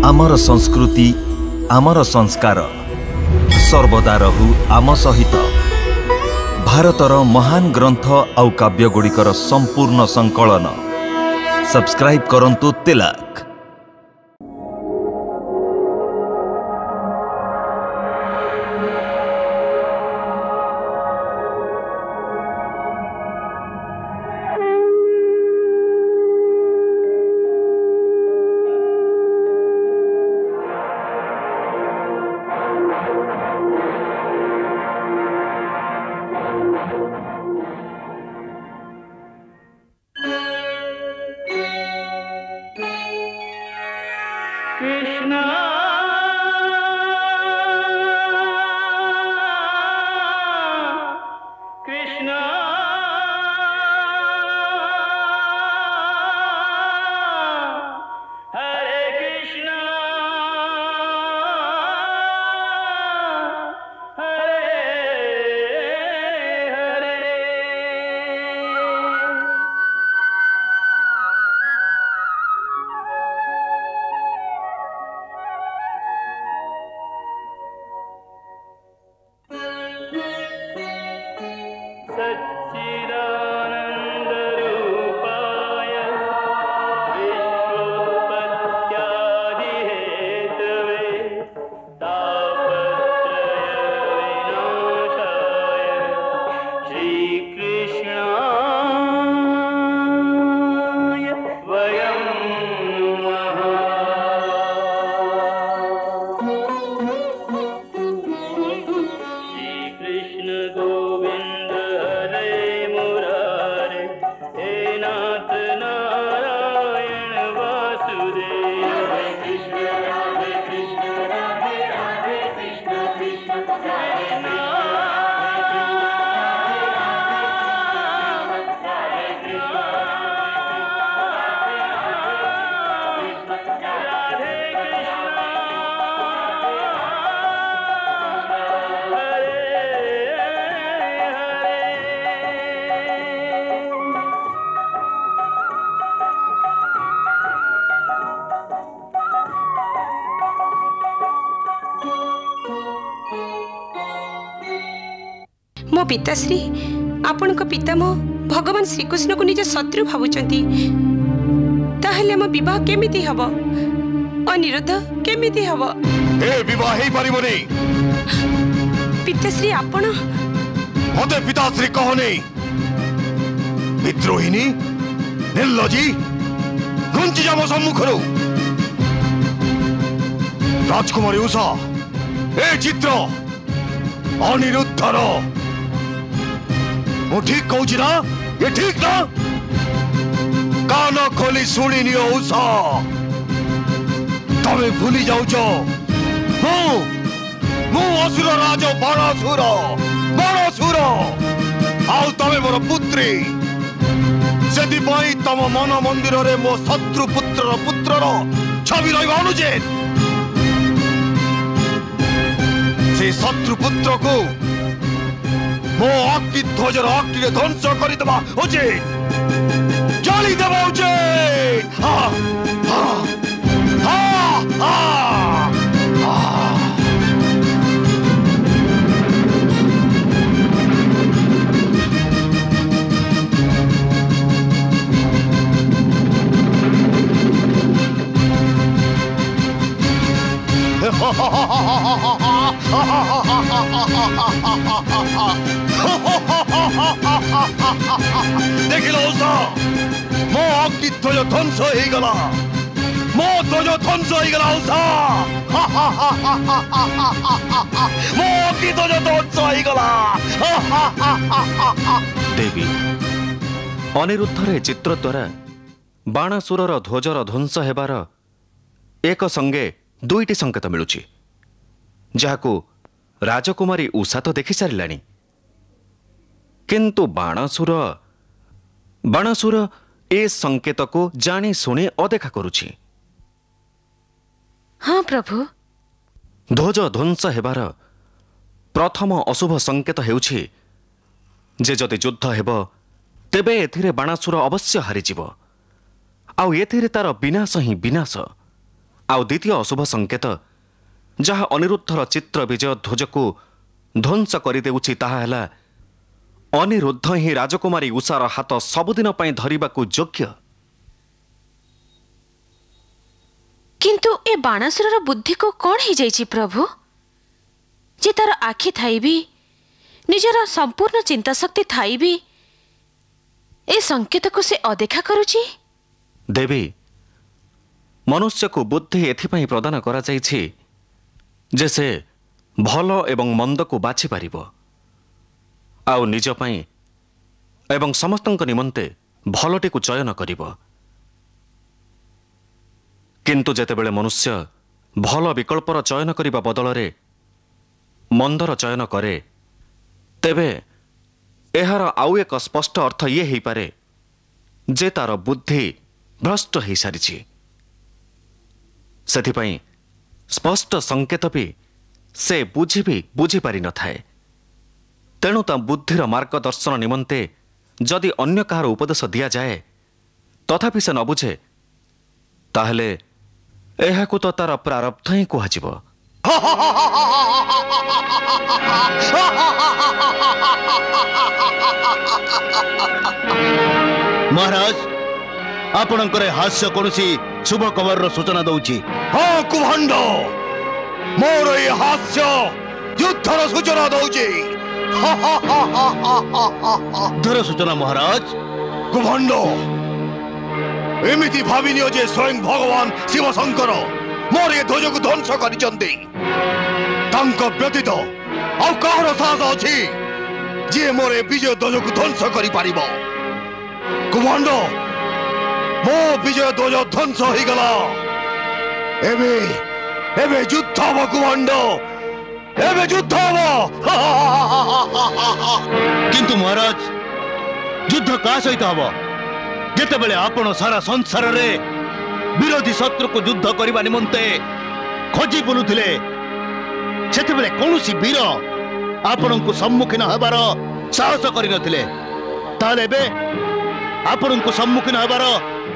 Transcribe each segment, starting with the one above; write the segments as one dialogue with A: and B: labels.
A: आमर संस्कृति आमर संस्कार सर्वदा रहू आम सहित। भारतर महान ग्रंथ आउ काव्यगुड़िकर संपूर्ण संकलन सब्सक्राइब करंतु तिलक।
B: कृष्णा कृष्णा हरे कृष्णा हरे हरे। सच्चिदानन्दरूपाय विश्वोत्पत्त्यादिहेतवे तापत्रयविनाशाय श्रीकृष्णाय वयं नमः। श्रीकृष्ण गोविंद हरे मुरारे हे नाथ नारायण वासुदेव। हरे कृष्ण राधे कृष्ण हरे नाथ हरे कृष्ण राधे
C: मो पिताश्री आपण पितामह भगवान श्रीकृष्ण को निज शत्रु भावुचंती ताहेले मो विवाह केमिति हबो अनिरुद्ध केमिति हबो
D: ए विवाह हे परिबोनी
C: पिताश्री आपण
D: मते पिताश्री कहने विद्रोहिणी निर्लजी घुंची जाम सम्मुखरु राजकुमारी उषा ए चित्र अनिरुद्धर मु ठीक कहूँ ना ये ठीक ना कान खोली शुणी नियो उषा तमे भूली जाऊच मु असुर राज बाणासुर आउ तमे मोर पुत्री सेति पई तम मन मंदिर रे मो शत्रु पुत्रर छवि रहिबा अनुचित। से शत्रु पुत्र को मो अक्की ध्वजर अक्की के ध्वंस करदेवा उचित जाली देवा उचित। हाँ हाँ हाँ हाँ देखिल उषा मो अक्की ध्वज ध्वंस हो गला मो ध्वज ध्वंस हो गला उषा मो अक्की ध्वज ध्वंस हो गला।
E: देवी अनिरुद्धर चित्र द्वारा बाणासुरर ध्वजर ध्वंस हेबार एक संगे दुईटी संकेत मिलुछि जाहाकू राजकुमारी उषा तो देखि सारिलाणी किंतु बाणासुर ए संकेत को जानी शुणी अदेखा करुछि।
C: हाँ प्रभु
E: ध्वज ध्वंस हेबार प्रथम अशुभ संकेत हेउछि जे जदि युद्ध हेब तेबे एथिरे बाणासुर अवश्य हारिजिब आउ एथिरे तार विनाश ही विनाश। आउ द्वितीय अशुभ संकेत जहाँ अनिरुद्धर चित्र विजय ध्वज को ध्वंस करदेउछि ताहा ହେଲା अनिरुद्ध ही राजकुमारी उषार हाथ सबुदिन ପାଇଁ ଧରିବାକୁ ଯୋଗ୍ୟ।
F: किंतु ए बाणासुरर बुद्धि को कौन ही जाइछि प्रभु जे तार आखि थाई भी निजर संपूर्ण चिंता शक्ति थाई भी ए संकेत को से अदेखा करुछि।
E: देवी मनुष्य को बुद्धि एथिपाई प्रदान करा जाइछि जे से भल एवं मंद को बाछि पारिबो आउ निज पाई एवं समस्तंक निमंते भलटी को चयन करिबो। किंतु जेतेबेले मनुष्य भल विकल्पर चयन करिबा बदलरे मंदर चयन करे तेबे एहार आउ एक स्पष्ट अर्थ ये ही पारे जे तार बुद्धि भ्रष्ट हो सारी। सेथिपाई स्पष्ट संकेत भी से बुझी भी बुझी पारि न थाए। तेणु ता बुद्धिर मार्गदर्शन निमंते जदि अन्य कहार उपदेश दिया जाए तथापि से न बुझे ताहले एहाकु तो तार प्रारब्ध ही कुहाजिबो।
G: महाराज आपणकर हास्य कौनसी शुभ खबर सूचना दौची।
D: हाँ कुभांड मोर ये हास्य युद्धर सूचना दौची।
G: युद्धर सूचना महाराज।
D: कुभांड एमिति भाविनियो जे स्वयं भगवान शिव शंकर मोर ये ध्वज को ध्वंस करिसंती तांक व्यतीत आउ काहर साहस अछि जे मोर ये विजय ध्वज को ध्वंस करि पारिबो। कुभांड मो विजय ध्वज ध्वंस हो गला एबे एबे युद्ध हब। कुभांड एबे युद्ध हब।
G: किंतु महाराज युद्ध का सहित हब जेतेबेले आपण सारा संसार रे विरोधी शत्रु को युद्ध करबा निमंते खोजी बुलुथिले सेतेबेले कोनोसी वीर आपण को सम्मुखीन हेबार साहस करि नथिले ताले बे आपण को सम्मुखीन हेबार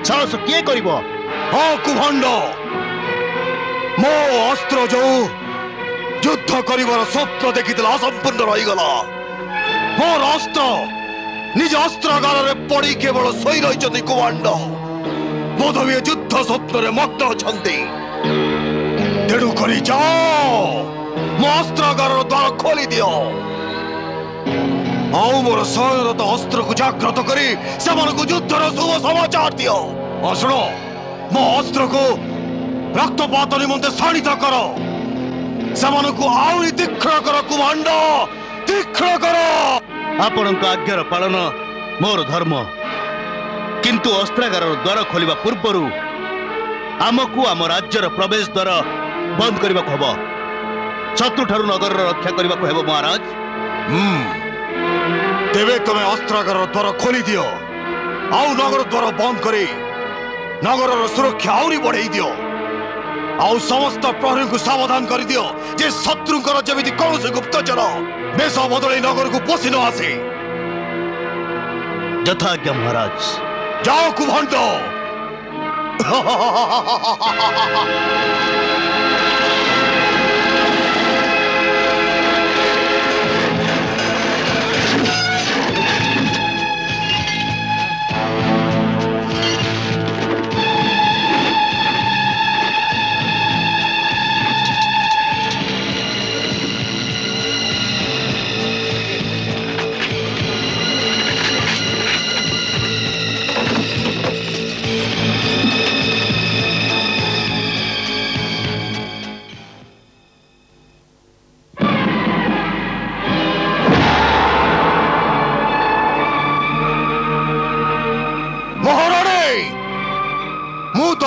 G: साहस किए करिवो।
D: हाँ कुभांड मो अस्त्र जो युद्ध करिवार स्वप्न देखिथिला असंपूर्ण रही गला। मोर अस्त्र निज अस्त्रागार रे पड़ी केवल सोई रही। कुभांड बोधवे युद्ध स्वप्न मग्न अछंती तेणु करी जाओ मो अस्त्रागार द्वार खोली दियो आउ मोर सैन्यरत अस्त्र को जागृत करी सेमानकु युद्धर शुभ समाचार दियो। शुण मो अस्त्र को रक्तपात निमंते शाणित कर सेमानकु आउरी तीक्ष्ण कर। कुभांड तीक्ष्ण कर।
G: आपणक आज्ञार पालन मोर धर्म किंतु अस्त्रागार द्वार खोलिबा पूर्वरु आमको आम राज्यर प्रवेश द्वार बंद करने को हब। शत्रु ठारू नगर रक्षा करने को हेबो महाराज।
D: तेबे तमे अस्त्रागार द्वार खोली दियो आउ नगर द्वार बंद करी नगर सुरक्षा आउरी बढ़ाई दियो आउ समस्त प्रहरी को सावधान कर दियो जे शत्रुंकर जेमिति कौनसी गुप्तचर बेश बदल नगर को पशि न आसे।
G: यथाज्ञा महाराज।
D: जाओ कुभांड।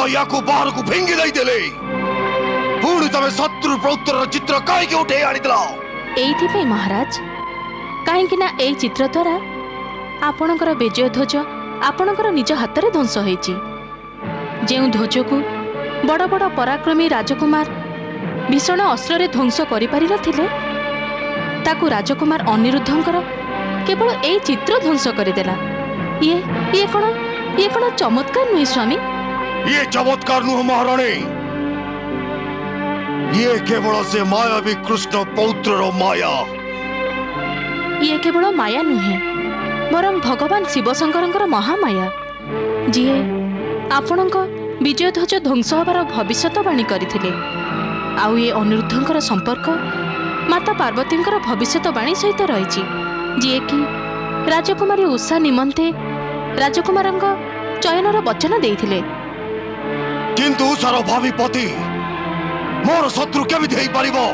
D: याकू बाहर को फिंगी नहीं देले पुणी तमे शत्रु प्रौत्तर चित्र काई के उठे आनी दिला।
F: एइथि पे महाराज काहेकि ना एई चित्र द्वारा आपणकर विजय ध्वज आपणकर निज हाथ रे ध्वंस होईची। जेउ ध्वज को बड़ बड़ पराक्रमी राजकुमार भीषण अस्त्र रे ध्वंस करि पारि नथिले ताकू राजकुमार अनिरुद्धंकर केवल एई चित्र ध्वंस करिदेला। ये कोन चमत्कार नुहे स्वामी?
D: ये चमत्कार नुह महाराणी ये केवल से मायावी कृष्ण पौत्र माया।
F: ये केवल माया नुहे बरं भगवान शिवशंकर महामाया जी आपण विजय ध्वज ध्वंस हबार भविष्यवाणी करथिले। आउ ये अनिरुद्धंकर संपर्क माता पार्वतींकर भविष्यवाणी सहित रही जी कि राजकुमारी उषा निमंते राजकुमार चयनर वचन देइथिले।
D: किंतु उषार भावी पति मोर शत्रु केमिति हेई परिबो?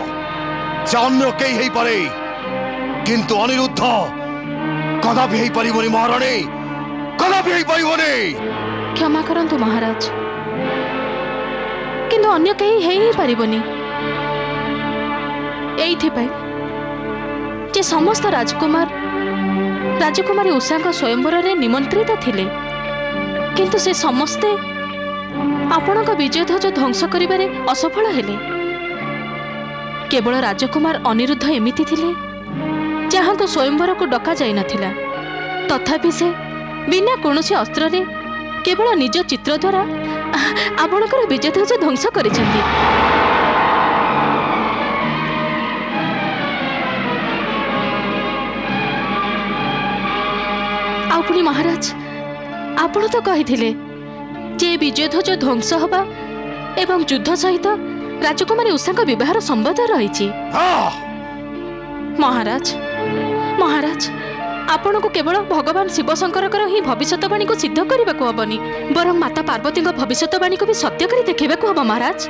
D: से अन्य केही हेई पारे, किंतु अनिरुद्ध कदापि हेई परिबोनी महाराणी, कदापि हेई परिबोनी।
F: क्षमा करंतु महाराज, किंतु अन्य केही हेई ही परिबोनी एइथिपाई जे समस्त राजकुमारी उषा स्वयंवर रे निमंत्रित थिले, किंतु से समस्ते आपण विजय ध्वज ध्वंस करिबारे असफल हेले। केवल राजकुमार अनिरुद्ध एमिति थिले जहाँ को स्वयंवर को डका जाई नथिला, तथापि से बिना कौनसी अस्त्र रे केवल निज चित्र द्वारा आपणकर विजय ध्वज ध्वंस करिसेंती। पुणी महाराज आपण तो कही जे विजय ध्वज ध्वंस हवा एवं युद्ध सहित राजकुमारी उषा विवाह संबंध रही। महाराज महाराज आपण को केवल भगवान शिवशंकर ही भविष्यवाणी को सिद्ध करने को हबनी, बरं माता पार्वती भविष्यवाणी को भी सत्य कर देखा को हम महाराज।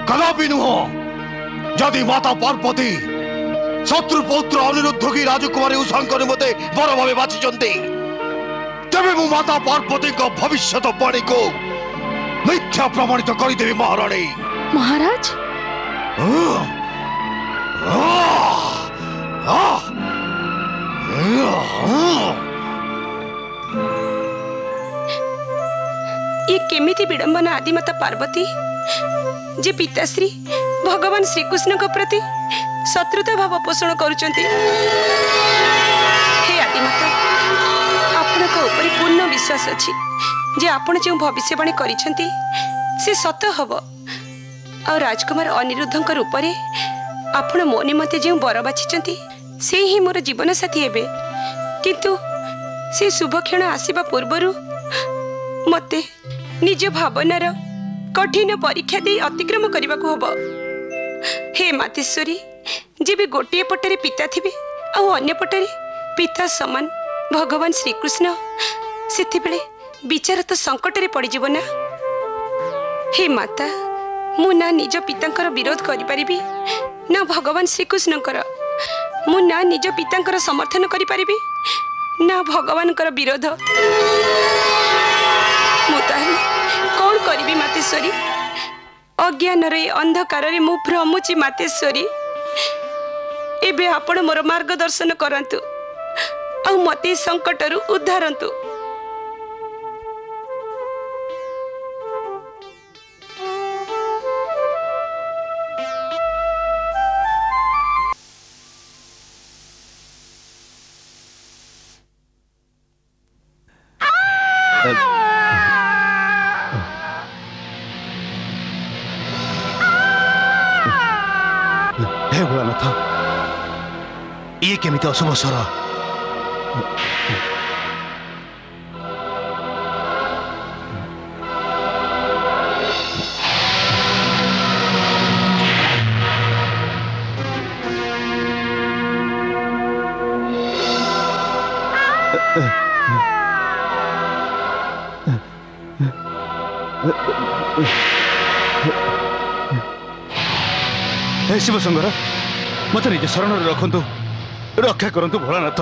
D: कदापि नुह। जदि माता पार्वती शत्रु पौत्र अनिरुद्ध की राजकुमारी उषा निमते बर भाव बाछिंटे, तेरे मु माता पार्वती भविष्यवाणी को मिथ्या प्रमाणित करदेवी महाराणी।
F: महाराज
C: ये केमिति विडंबना आदिमाता पार्वती जे पिताश्री भगवान श्रीकृष्ण को प्रति शत्रुता भाव पोषण करुचंती। हे आदिमाता आपण को ऊपर पूर्ण विश्वास अछि जे आपण जो भविष्यवाणी करिसेंती से सत हब। और राजकुमार अनिरुद्धंकर ऊपर आपण मो निमते जो बर बाछिचंती से ही मोर जीवन साथी हेबे, किंतु से शुभ क्षण आसीबा पूर्वरु मते निज भावनार कठिन परीक्षा दे अतिक्रम करने को हब। हे मातेश्वरी, जे भी गोटे पटरे पिता थिबे आ अन्य पटरे पिता समान भगवान श्रीकृष्ण, सेति बेले विचार तो संकट रे पड़ जीव ना। हे माता, मु ना निज पितांकर विरोध करि परिबी ना भगवान श्रीकृष्णकर, मु ना निज पितांकर समर्थन करि परिबी ना भगवानकर विरोध। मु ताहे कौन करिबी मातेश्वरी? अज्ञान रे अंधकार रे मु भ्रमुची मातेश्वरी। एबे आपण मोर मार्गदर्शन करंतु आ मते संकटरु उद्धारंतु।
G: हे भोलानाथ, ये केमिति अशुभ स्वर? हे शिवशंकर, मत निज शरण रखंतु, रक्षा करंतु भोलानाथ।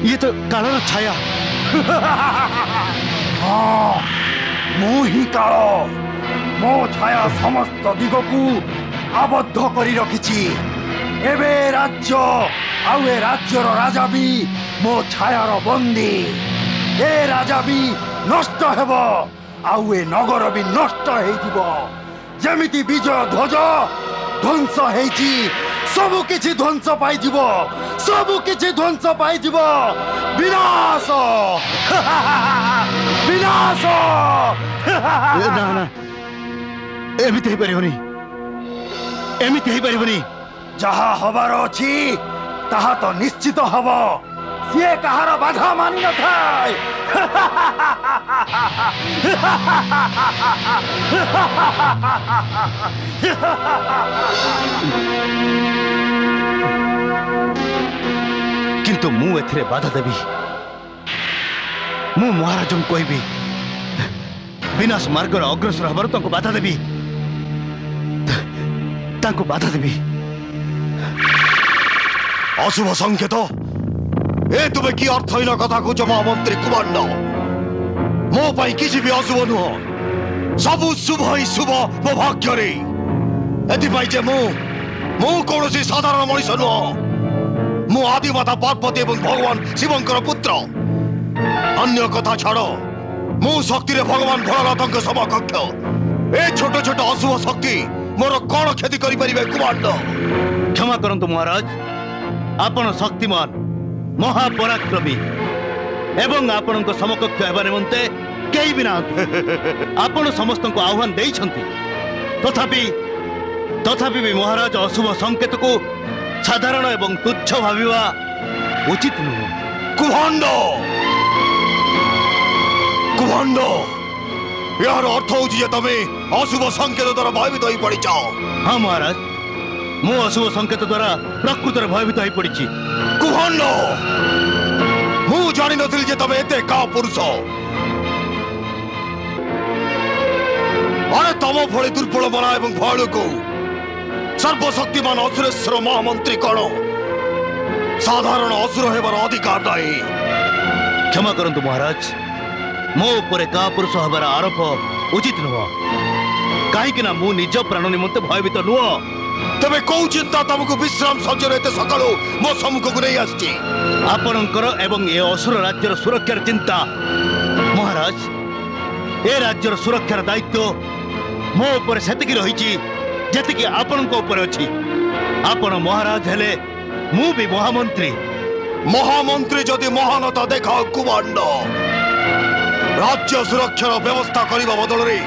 G: ये तो काला छाया।
D: हाँ मु ही काल मो छाया समस्त दिग को आबद्ध करी रखिछि एबे राज्य आउ ए राज्यर राजा भी मो छायार बंदी ए राजा भी नष्ट हेब आउ ए नगर भी नष्ट हेजिब जेमिति विजय ध्वज ध्वंस हेछि सबु किछि ध्वंस पाइजिब सबु किछि ध्वंस पाइजिब विनाश विनाश
G: ना ना एमिति हे परिबनी एमिति हे परिबनी
D: जहा हबार अछि ताहा तो निश्चित हब सिए कहार बाधा मानि न थाय
G: किंतु मु एथिरे बाधा देबी मु महाराजन कहबी विनाश मार्ग अग्रसर हबार तांको बाधा देबी तांको बाधा देबी
D: अशुभ संकेत ए तुमे की अर्थहीन कथा कहुच महामंत्री कुमांड मो पाई किसी भी अशुभ नुह सबु शुभ ही शुभ मो भाग्य रे एति पाई जे मु कौनसी साधारण मनुष्य नुह मु आदिमाता पार्वती एवं भगवान शिवंकर पुत्र अन्य कथा छाड़ मु शक्ति रे भगवान भोलानाथ समकक्ष ए छोट छोट अशुभ शक्ति मोर कौन क्षति करि परिबे कुमांड
G: क्षमा करंतु महाराज आपण शक्तिमान महापराक्रमी एवं आपण समकक्ष हेबा निमंते केही भी ना आपण समस्त को आह्वान देइछंती तथापि भी महाराज अशुभ संकेत को साधारण एवं तुच्छ भाविवा उचित नुह
D: कुभांड यार अर्थ होची जे तमे अशुभ संकेत द्वारा भयभीत होई पड़िछ
G: हाँ महाराज मु अशुभ संकेत द्वारा प्रकृतर भयभीत होई पड़िछि
D: कुभांड मु जानि नथिल जे तमे एते का पुरुष अरे तम भଳି दुर्बल बना एवं भयल को सर्वशक्तिमान असुरेश्वर महामंत्री कौन साधारण असुर हेबार अधिकार नहीं
G: क्षमा करंतु महाराज मो उपरे का पुरुष हबार आरोप उचित नुह कहीं मु निज प्राण निमंते भयभीत नुह
D: तबे कौ चिंता तुमको विश्राम सज्जन एते सकाळु मो सम्मुख को नहीं आछि
G: आपणकर एवं ए असुर राज्यर सुरक्षार चिंता महाराज ए राज्यर सुरक्षार दायित्व मो ऊपर सेतिकी रहिछि जेतिकी आपणक ऊपर अछि आपण महाराज हेले मु भी
D: महामंत्री जदि महानता देखाओ कुमांड राज्य सुरक्षार व्यवस्था करने बदल रे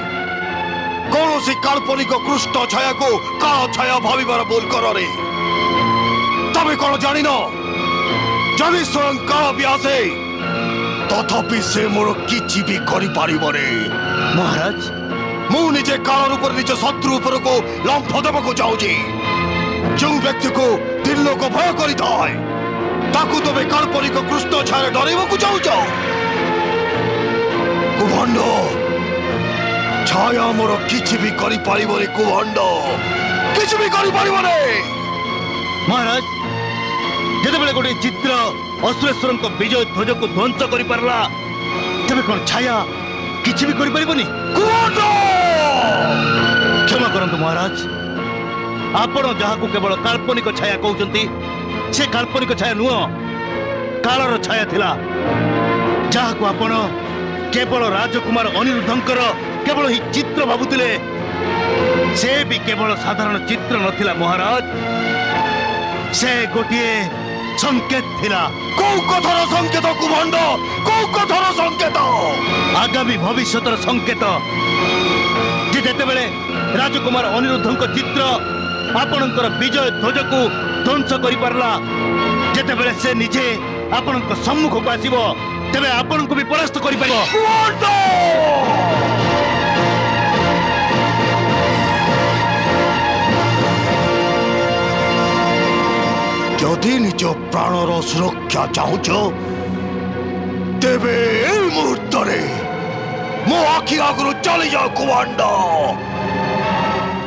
D: कौन सी काल्पनिक कृष्ण छाया को काल छाया भाविबार भूल कर रे तबे कौन जानि न जदि स्वयं काल भी आसे तथापि से मोर किछि भी करि पारिबो रे
G: महाराज
D: मु निजे काल रूप निज शत्रु ऊपर को लंफ देबको चाहूची जो व्यक्ति को दिल लोक भय करि थाए ताकू तबे काल्पनिक कृष्ण छाया डरेबको चाहूच कुभांड छाया मोर किछि भी करि पारिबो रे कुभांड किछि भी करि पारिबो रे
G: महाराज जेतेबेले गोटे चित्र असुरेश्वर विजय ध्वज को ध्वंस करि पारला तबे कोन छाया किछि भी करि पारिबोनी
D: कुभांड
G: क्षमा करंतु महाराज आपण जहा को केवल काल्पनिक छाया कहउचंती से काल्पनिक छाया नुह कालर छाया थिला जहा को आपण केवल राजकुमार अनिरुद्धंकर केवल ही चित्र भाबुतिले से भी केवल साधारण चित्र नथिला महाराज से गोटिए संकेत थिला
D: कौ कथार संकेत कुभांड कौ कथार संकेत
G: आगामी भविष्यतर संकेत जे जेतेबेले राजकुमार अनिरुद्धंक चित्र आपणकर विजय ध्वज को ध्वंस करि पारला जेतेबेले से निजे आपणक सम्मुख को आसीबो तेबे आपन को भी परास्त करि पारिबो
D: जदि निज प्राणर सुरक्षा चाहूच तेबे ए मुहूर्त रे मो आखि आगु चली जाओ कुभांड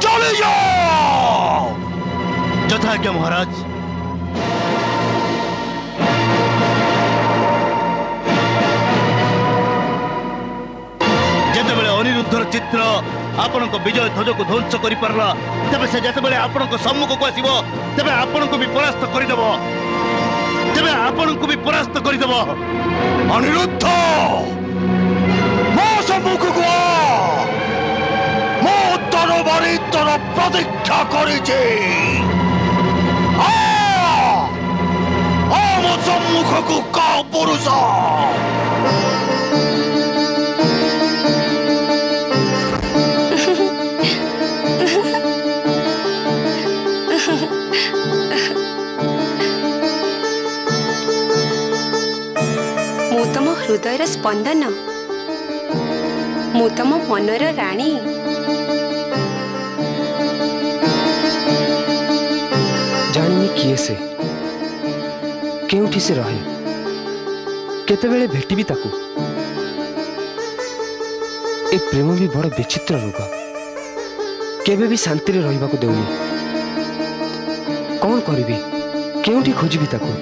D: चली जाओ
G: यथाज्ञा महाराज मित्र आपण विजय ध्वज को ध्वंस कर पारला तेरे से जिते आपण सम्मुख को आसो तेरे आपण को भी परास्त करदेव तेरे आपण को भी परास्त करदेव
D: अनिरुद्ध मो सम्मुख को मो तरबारी तर प्रतीक्षा करिछि मो सम्मुख को का पुरुष
C: मु तम हृदयर स्पंदन मु तम मनर राणी
H: जानी किए से केउठी से रहे केतेबेले भेटिबी ताकू ए प्रेम भी बड़ विचित्र रोग केबे भी शांति रे रहिबाकू देउनी कौन करिबी केउठी खोजिबी ताकू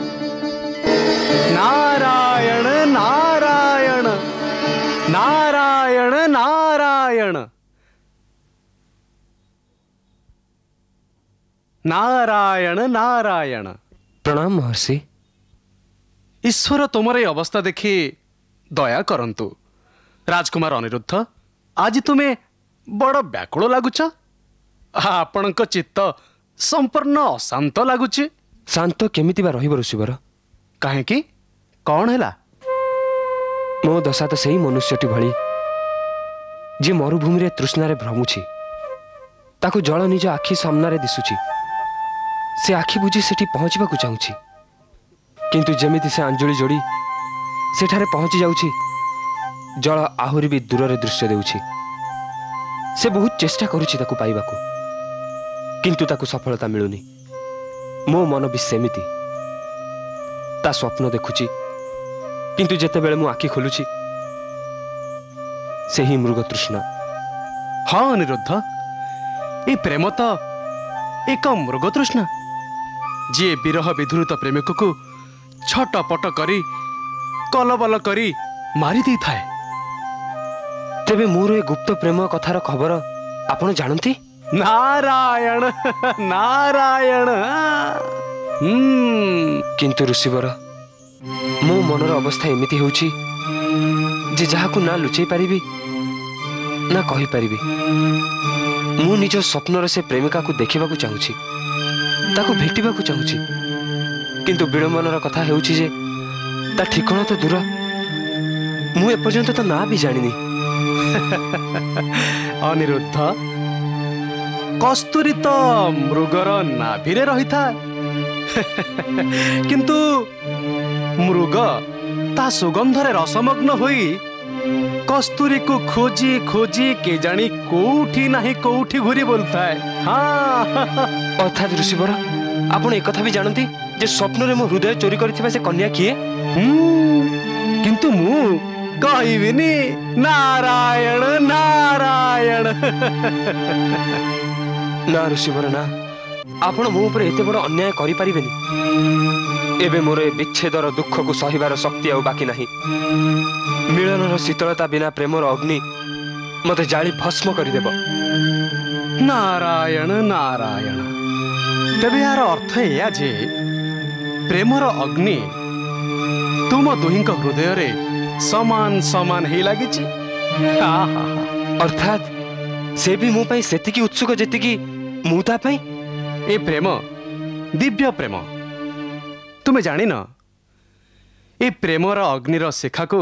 H: नारायण नारायण नारायण नारायण नारायण नारायण प्रणाम महर्षि
I: ईश्वर तुमर ये अवस्था देखी दया करंतु राजकुमार अनिरुद्ध आज तुम्हें बड़ व्याकुल लगुच आपणक चित्त संपूर्ण अशांत लगुच
H: शांत केमिति बा रहिब ऋषिवर
I: काहेकि कौन हैला
H: मो दशा तो सही मनुष्यटी भली जी मरुभूमि रे तृष्णा रे भ्रमुछि ताकू जल निज आखि सामने दिशुछि से आखि बुझी सेठी पहुँचवाक चाहूँगी किंतु जेमिति से आंजुली जोड़ी सेठारे पहुँची जाउछि जल आहुरी भी दूर रे दृश्य देउछि से बहुत चेष्टा करुछि ताकू पाइबाकू किंतु ताकू सफलता मिलुनी मो मन भी सेमिति ता स्वप्न देखुछि किंतु जेते बेले मु आखि खोलुछि से ही मृग तृष्णा
I: हाँ अनिरुद्ध ये प्रेम तो एक मृग तृष्णा जी विरह विधुरत प्रेमिक को छटपट करी कलबल करी मारी दी थाए
H: तेबे मोर ए गुप्त प्रेम कथार खबर आपण जानती
I: नारायण नारायण
H: किंतु ऋषिवर मो मनर अवस्था एमिति होउछि जे जाहाकू ना लुचै पारिबी ना कहि पारिबी मु निज स्वप्नर से प्रेमिका को देखिबाकू चाहूछि ताकू भेटिबाकू चाहूछि किंतु विडंबनर कथा हेउछि जे ता ठिकाना तो दूर मु एपर्यंत तो ना भी जानिनी
I: अनिरुद्ध कस्तूरी तो मृगर नाभिरे रही था किंतु मृग ता सुगंधरे रसमग्न होई कस्तूरी को खोजी खोजी के जानी कोठी नहीं कोठी घुरी बोलता है हाँ
H: अर्थात ऋषिवर आपण एक कथा भी जानती जे स्वप्न रे मो हृदय चोरी करथिबा से कन्या किए
I: किंतु मु कहिबिनी नारायण नारायण
H: ना ऋषिवर ना आपण मो ऊपर एते बड़ अन्याय करि परिबेनी एबे मोर विच्छेदर दुख को सहिबार शक्ति आउ बाकी नहीं मिलनर शीतलता बिना प्रेमर अग्नि मते जाली भस्म करदेब
I: नारायण नारायण तेबे यार अर्थ या जे प्रेमर अग्नि तुम दुहिंक हृदय रे समान समान हे लागिछि
H: अर्थात से भी मो पई सेतिकी उत्सुक जेतिकी मुता पई
I: ए प्रेम दिव्य प्रेम तुम्हें जानी न ए प्रेमर अग्निर शिखा को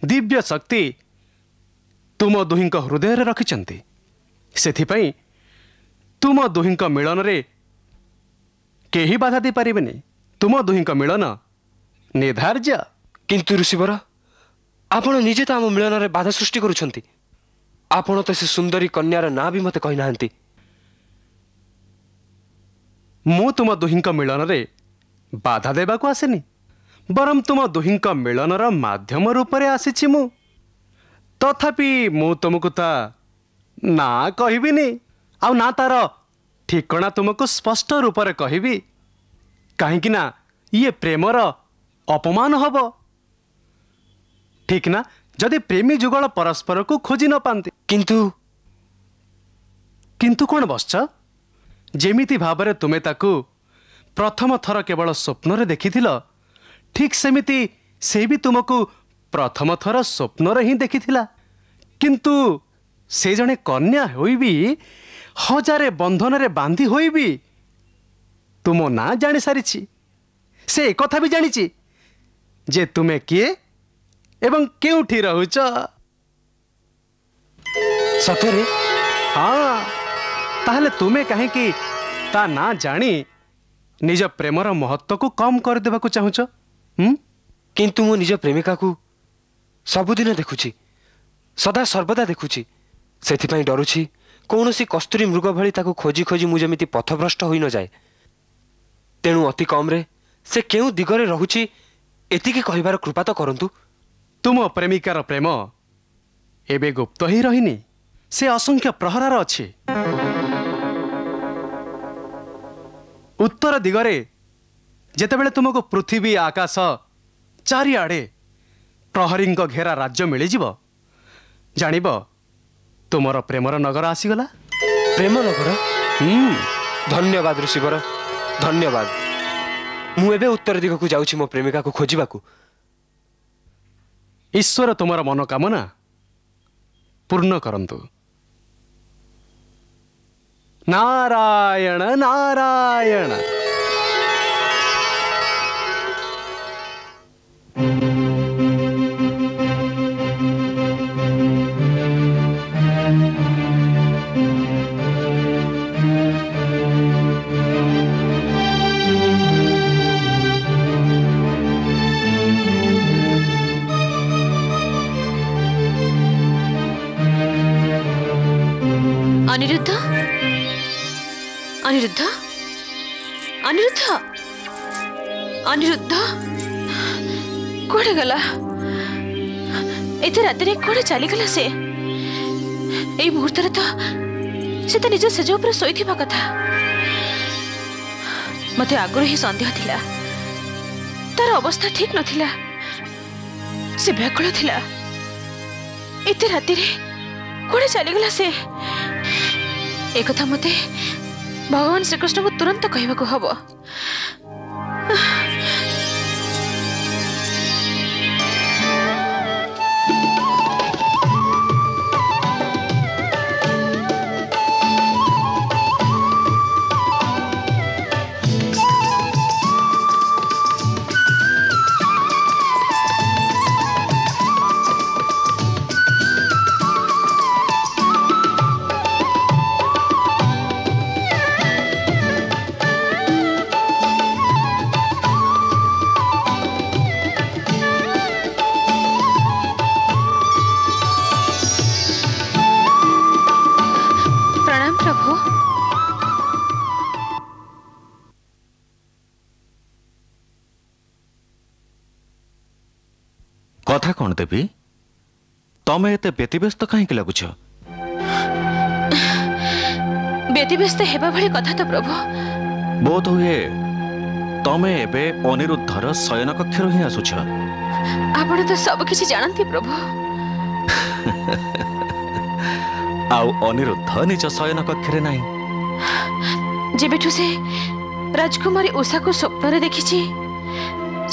I: दिव्य शक्ति तुम दुहिंक हृदय रे रखिचंती सेथिपई तुम दुहिंक मिलन रे केही बाधा दे पारिबेनी तुम दुहिंक मिलन निर्धार्य
H: किंतु ऋषिवर आपण निजे तो आम मिलन रे बाधा सृष्टि करूछंती आपण तो से सुंदरी कन्यार ना भी मते कहि नाहंती
I: मु तुम दुहिंक मिलन रे बाधा देबा को आसेनी बरम तुम दुहिंक मिलनर माध्यम रूप रे आसीछि मु तथापि मु तुमको ता ना कहिबिनी आ ना तार ठिकणा तुमको स्पष्ट रूप रे कहिबी काहेकि ना ये प्रेमर अपमान हब ठीक ना जदि प्रेमी जुगल परस्पर को खोजी न पाते किंतु कौन बसच जेमिति भाव तुमे ताकू प्रथम थर केवल स्वप्न रे देखिथिल ठीक सेमिति से भी तुमको प्रथम थर स्वप्न रे ही देखिथिला किंतु से जने कन्या होई भी हजारे बंधन रे बांधी होई भी तुम ना जानी सारी से एक कथा भी जानी जे तुमे किए एवं केउठी रहुच
H: सतरे
I: हाँ ताहले तुमे कहीं कि ता ना जानी निज प्रेमर महत्व को कम कर देबा को चाहुच
H: किंतु मो निज प्रेमिका को सबुदिन देखुची सदा सर्वदा देखुची सेथिपाई डरुची कौनसी कस्तूरी मृग भली ताकू खोजी खोजी मु जेमिति पथभ्रष्ट होई न जाए तेणु अति कम रे से केउ दिगरे रहुची एतिकी कहिबार कृपा तो करंतु
I: तुम प्रेमिकार प्रेम एबे गुप्त ही रहिनी से असंख्य प्रहरार अछि उत्तर दिगरे जेतेबेले तुमको पृथ्वी आकाश चारिआडे प्रहरी घेरा राज्य मिल जीव जानिब तुमर प्रेमर नगर आसीगला
H: प्रेम नगर धन्यवाद ऋषिवर धन्यवाद मु एबे उत्तर दिग को जाउछि मो प्रेमिका को खोजिबा को
I: ईश्वर तुमर मनोकामना पूर्ण करंतु नारायण नारायण
F: अनिरुद्ध अनिरुद्ध अनिरुद्ध अनिरुद्ध कोड़े गला एते राति रे कोड़े चली गला से ए मुहूर्त रे तो निज सेज ऊपर शोइथिबा कथा मते आगुर ही संदेह थिला तार अवस्था ठीक नथिला से व्याकुल थिला एते राति रे कोड़े चली गला से एक कथा मते भगवान श्रीकृष्ण को तुरंत कहवा को हबो
E: कथा कौन देवी तमें एते व्यतिव्यस्त कहीं लगुच
F: व्यतिव्यस्त हेबा भली कथा तो प्रभु
E: बोध हुए तमें एबे अनिरुद्धर शयन कक्षर ही आसुछ
F: आपण तो सब किछि जानती प्रभु
E: आउ अनिरुद्ध निज शयन कक्षरे नाही
F: जेबेठु से राजकुमारी उषा को स्वप्न रे देखिछि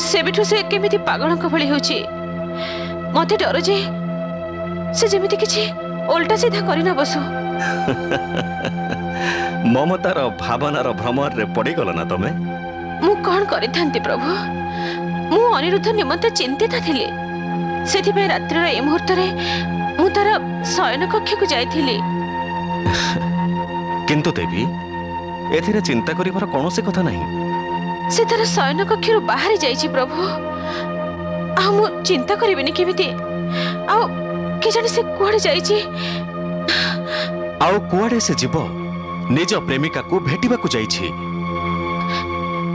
F: सेबेठु से केमिति पागल को भली होछि मते डर जे से जेमिति किछि उल्टा सीधा करि न बसु
E: ममतार भावनार भ्रमर रे पड़ी गल ना तमे
F: मु कोन करि थांती प्रभु मु अनिरुद्ध निमंते चिंतित थिली सेथि पे रात्रि रे ए मुहूर्त रे मु तार शयन कक्ष को जाइथिली
E: किंतु देवी एथिरे चिंता करिवार कोनोसी कथा नहीं
F: से तार शयन कक्ष रु बाहर जाइछि प्रभु आ मु चिंता करिबिनी केमिति आ के जानि से कुआडे जाइछि
E: आउ कुआडे से जीव निज प्रेमिका को भेटिबा को जाइछि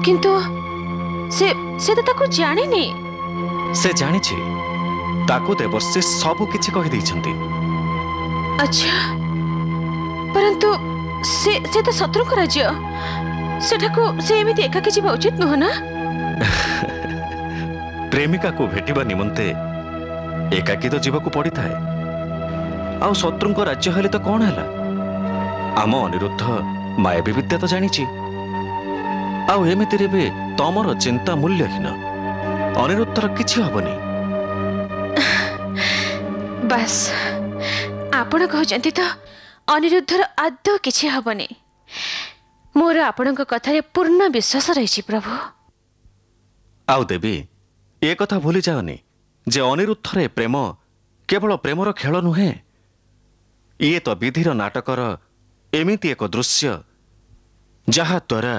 F: किंतु से तो ताको जानि नहीं
E: से जानि छी ताको देवर्षि सब किछि कहि दैछंती
F: अच्छा परंतु से तो शत्रु को राज्य सेठाको से एमिति एकाकी जीवा उचित नुह ना
E: प्रेमिका को भेटिबा निमंते एकाकी तो जीवक पड़ी थाए आउ शत्रु राज्य हेले तो कौन है आम अनिरुद्ध मायावी विद्या तो जानी आउ एमितिरे भी तमर चिंता मूल्यहीन अनिरुद्धर किछि हबनी
F: बस आपण कहते तो अनिरुद्धर आदौ किछि हबनी मोर आपणक कथारे पूर्ण विश्वास रही प्रभु
E: आउ देवी ए कथा भूली जाओनी जे अनिरुद्धर प्रेम केवल प्रेमर खेल नुहे ये तो विधिर नाटकर एमिति एक दृश्य जहा द्वारा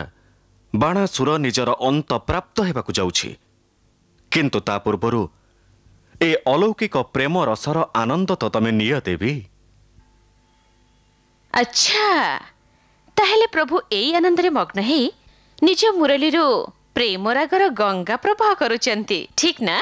E: बाणासुर निजर अंत प्राप्त हेबाकु जाउछि किंतु ता पूर्वरु ए अलौकिक प्रेम रसर आनंद तो तमे निय देवी
F: अच्छा ताहेले प्रभु एई आनंद रे मग्न हे निज मुरली रो प्रेम रागर गंगा प्रवाह करूचंती ठीक ना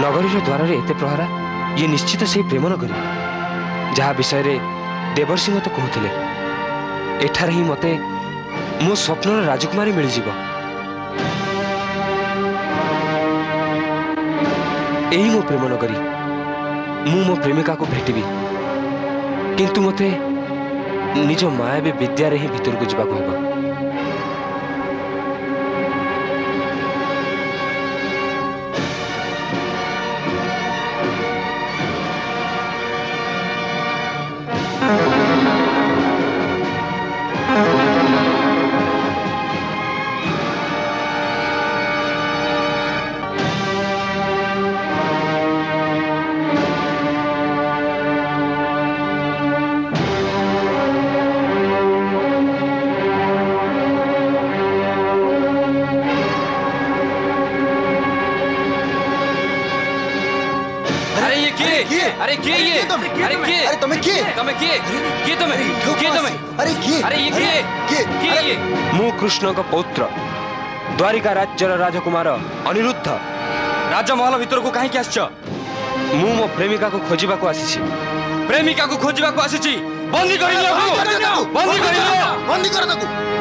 H: नगरीर द्वार एते प्रहरा ये निश्चित से प्रेम नगरी जहाँ विषय रे देवर्षि मत कहते एठार ही मते मो स्वप्न राजकुमारी मिल जीव यही मो प्रेम नगरी मु मो प्रेमिका को भेटबी किंतु मते निज मायावी विद्यारे ही भीतर को जीवा को हेबा मु कृष्ण का पौत्र द्वारिका राज्यर राजकुमार अनिरुद्ध
J: राजमहल भीतर को कहीं आस
H: मु मो प्रेमिका को खोजिबा को आसी
J: प्रेमिका को खोजिबा को आसी बंदी कर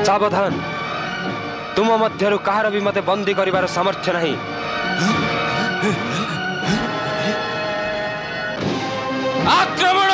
H: सावधान तुम मध्यरु कहार भी मते बंदी करिवार सामर्थ्य नहीं
J: आक्रमण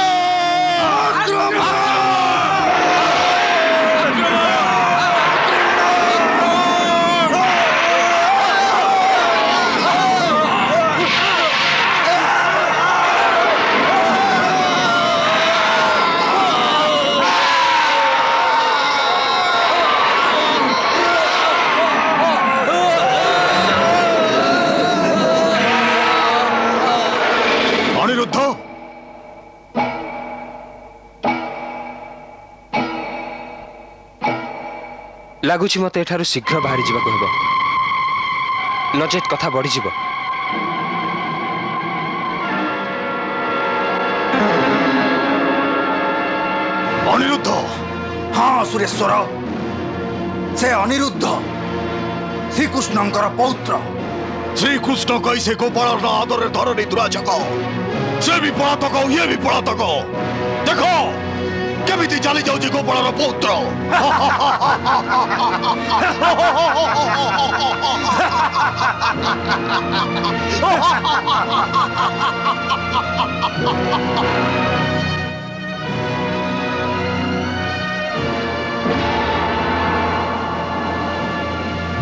H: लगुच मत एठारु शीघ्र बाहरी जीवा को हेबो नचेत कथा बढ़ी जीव
D: अनिरुद्ध हाँ सुरेश्वर से अनिरुद्ध श्रीकृष्णंकर पौत्र श्रीकृष्ण कैसे गोपाल आदर धरणी दुराचक से भी पलातक ये भी पलातक देखो केमिति चली जाउची गोपाल पौत्र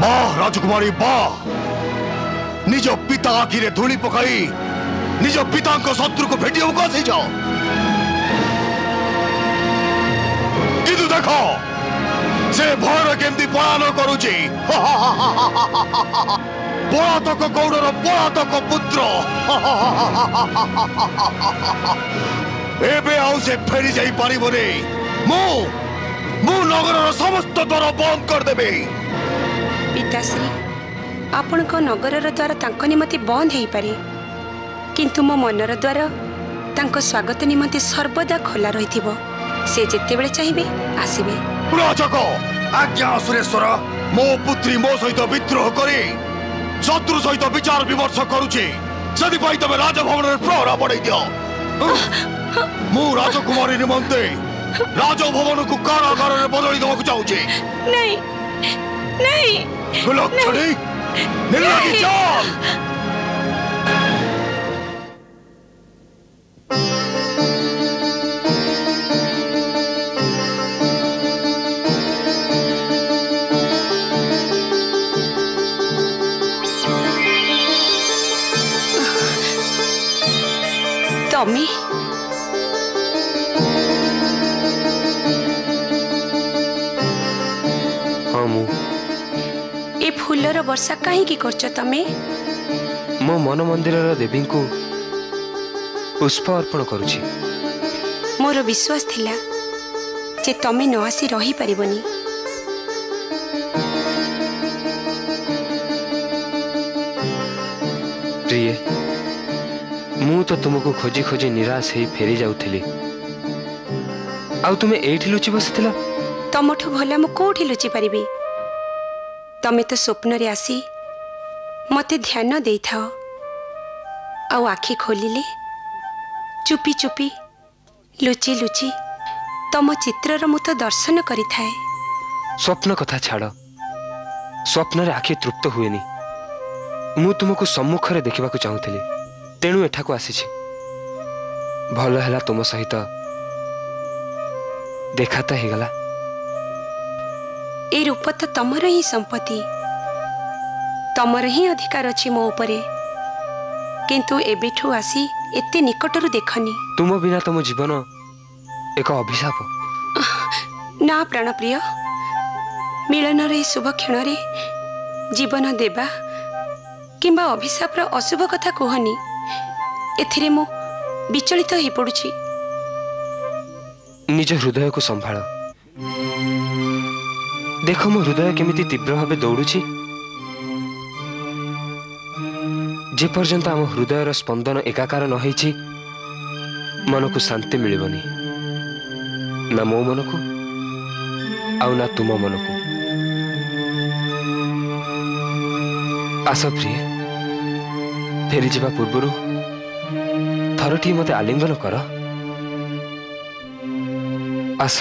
D: वाह राजकुमारी वाह निज पिता आखिरे धूली पकाई निज पिता शत्रु को भेटिया को आसी जाओ किंतु देखो से भयर केमती पलायन करुची पलातक गौड़र पलातक पुत्र एबे आउ से फेरी जाई पारिबोनी मु नगर समस्त द्वार बंद कर देबे
C: पिताश्री ଆପଣଙ୍କ ନଗରର ଦ୍ୱାର ତାଙ୍କ ନିମନ୍ତେ ବନ୍ଦ ହେଇପାରେ, କିନ୍ତୁ ମୋ ମନର ଦ୍ୱାର ତାଙ୍କ ସ୍ୱାଗତ ନିମନ୍ତେ ସର୍ବଦା ଖୋଲା ରହିଥିବ। ସେ ଯେତେବେଳେ ଚାହିଁବେ ଆସିବେ।
D: ରାଜକ ଆଜ୍ଞା ସୁରେଶ୍ୱର, ମୋ ପୁତ୍ରୀ ମୋ ସହିତ ବିଦ୍ରୋହ କରି ଶତ୍ରୁ ସହିତ ବିଚାର ବିମର୍ଶ କରୁଛି, ସେଥିପାଇଁ ତମେ ରାଜଭବନରେ ପ୍ରହରା ବଢେଇ ଦିଅ। ମୁଁ ରାଜକୁମାରୀ ନିମନ୍ତେ ରାଜଭବନକୁ କାରାଗାରରେ ବଦଳି ଦେବାକୁ ଚାହୁଁଛି।
C: ନାଇଁ ନାଇଁ
D: ଲକ୍ଷ୍ମୀ ନିର୍ଲାଗି ଚାଲ।
C: ତମେ
H: ହଁ ମୁଁ
C: ଏ ଫୁଲର ବର୍ଷା କାହିଁକି କରୁଛ? ତମେ
H: ମୋ ମନ ମନ୍ଦିରର ଦେବୀଙ୍କୁ ପୁଷ୍ପ ଅର୍ପଣ କରୁଛି।
C: ମୋର ବିଶ୍ୱାସ ଥିଲା ଯେ ତମେ ନ ଆସି ରହିପାରିବନି।
H: ପ୍ରିୟ, ମୁଁ ତ ତୁମକୁ ଖୋଜି ଖୋଜି ନିରାଶ ହେଇ ଫେରି ଯାଉଥିଲି, ଆଉ ତୁମେ ଏଇଠି ଲୁଚି ବସିଥିଲ।
C: ତମଠୁ ଭଲ ମୁଁ କୋଉଠି ଲୁଚି ପାରିବି? ତମେ ତ ସ୍ୱପ୍ନରେ ଆସି ମତେ ଧ୍ୟାନ ଦେଇଥାଅ, ଆଉ ଆଖି ଖୋଲିଲେ ଚୁପି ଚୁପି ଲୁଚି ଲୁଚି ତମ ଚିତ୍ରର ମୁଁ ତ ଦର୍ଶନ କରିଥାଏ।
H: ସ୍ୱପ୍ନ କଥା ଛାଡ଼, ସ୍ୱପ୍ନରେ ଆଖି ତୃପ୍ତ ହୁଏନି। ମୁଁ ତୁମକୁ ସମ୍ମୁଖରେ ଦେଖିବାକୁ ଚାହୁଁଥିଲି, ତେଣୁ ଏଠାକୁ ଆସିଛି। ଭଲ ହେଲା ତୁମ ସହିତ ଦେଖା ତ ହେଇଗଲା।
C: ଏ ରୂପ ତ ତମର ହିଁ ସମ୍ପତ୍ତି, ତମର ହିଁ ଅଧିକାର ଅଛି ମୋ ଉପରେ, କିନ୍ତୁ ଏବେଠୁ ଆସି ଏତେ ନିକଟରୁ ଦେଖନି।
H: ତୁମ ବିନା ତମ ଜୀବନ ଏକ ଅଭିଶାପ।
C: ନା ପ୍ରାଣପ୍ରିୟ, ମିଳନର ଏ ଶୁଭ କ୍ଷଣରେ ଜୀବନ ଦେବା କିମ୍ବା ଅଭିଶାପର ଅଶୁଭ କଥା କୁହନି, ଏଥିରେ ମୁଁ ବିଚଳିତ ହୋଇପଡ଼ୁଛି।
H: ନିଜ ହୃଦୟକୁ ସମ୍ଭାଳ। ଦେଖ ମୋ ହୃଦୟ କେମିତି ତୀବ୍ର ଭାବେ ଦୌଡୁଛି। ଯେପର୍ଯ୍ୟନ୍ତ ଆମ ହୃଦୟର ସ୍ପନ୍ଦନ ଏକାକାର ନ ହେଇଛି, ମନକୁ ଶାନ୍ତି ମିଳିବନି, ନା ମୋ ମନକୁ ଆଉ ନା ତୁମ ମନକୁ। ଆସ ପ୍ରିୟ, ଫେରିଯିବା ପୂର୍ବରୁ ଥରଟିଏ ମୋତେ ଆଲିଙ୍ଗନ କର। ଆସ।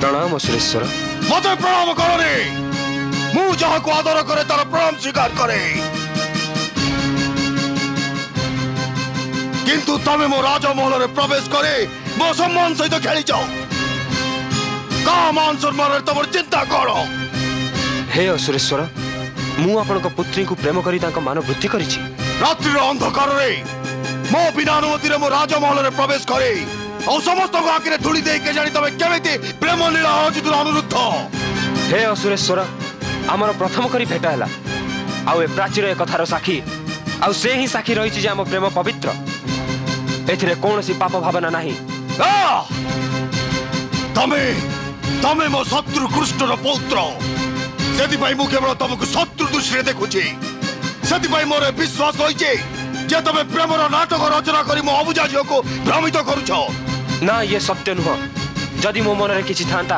H: प्रणाम सुरेश्वर।
D: मत प्रणाम करनी, मु जहाँ को आदर करे तार प्रणाम स्वीकार करे, किंतु तमे मो राजमहल रे प्रवेश करे मो सम्मान सहित खेली जाओ। का मान सम्मान तमर चिंता करो।
H: हे असुरेश्वर, मु आपन को पुत्री को प्रेम करी तांका मान वृद्धि करिछि।
D: रात्रि अंधकार रे मो बिना अनुमति रे मो राजमहल रे प्रवेश करे और समस्त को आखिरे धूली दे के जानी तमे केमिति प्रेम लीला आयोजित अनुरुद्ध।
H: हे असुरेश्वर, आमर प्रथम करी भेट हैला, आउ ए प्राचीर ए कथार साक्षी, आउ से ही साक्षी रहिछि जे आम प्रेम पवित्र, एथिरे कोनोसी पाप भावना नाही।
D: तमे तमे मो शत्रु कृष्णर पौत्र, सेति पई मु केवल तमको शत्रु दृष्टि देखुछि। सेति पई मोर विश्वास होइछे जे तमे प्रेमर नाटक रचना करी मो अबुझा झियो को भ्रमित करूछ।
H: ना, ये सत्य नुह। जदि मो मन रे किछि थांता,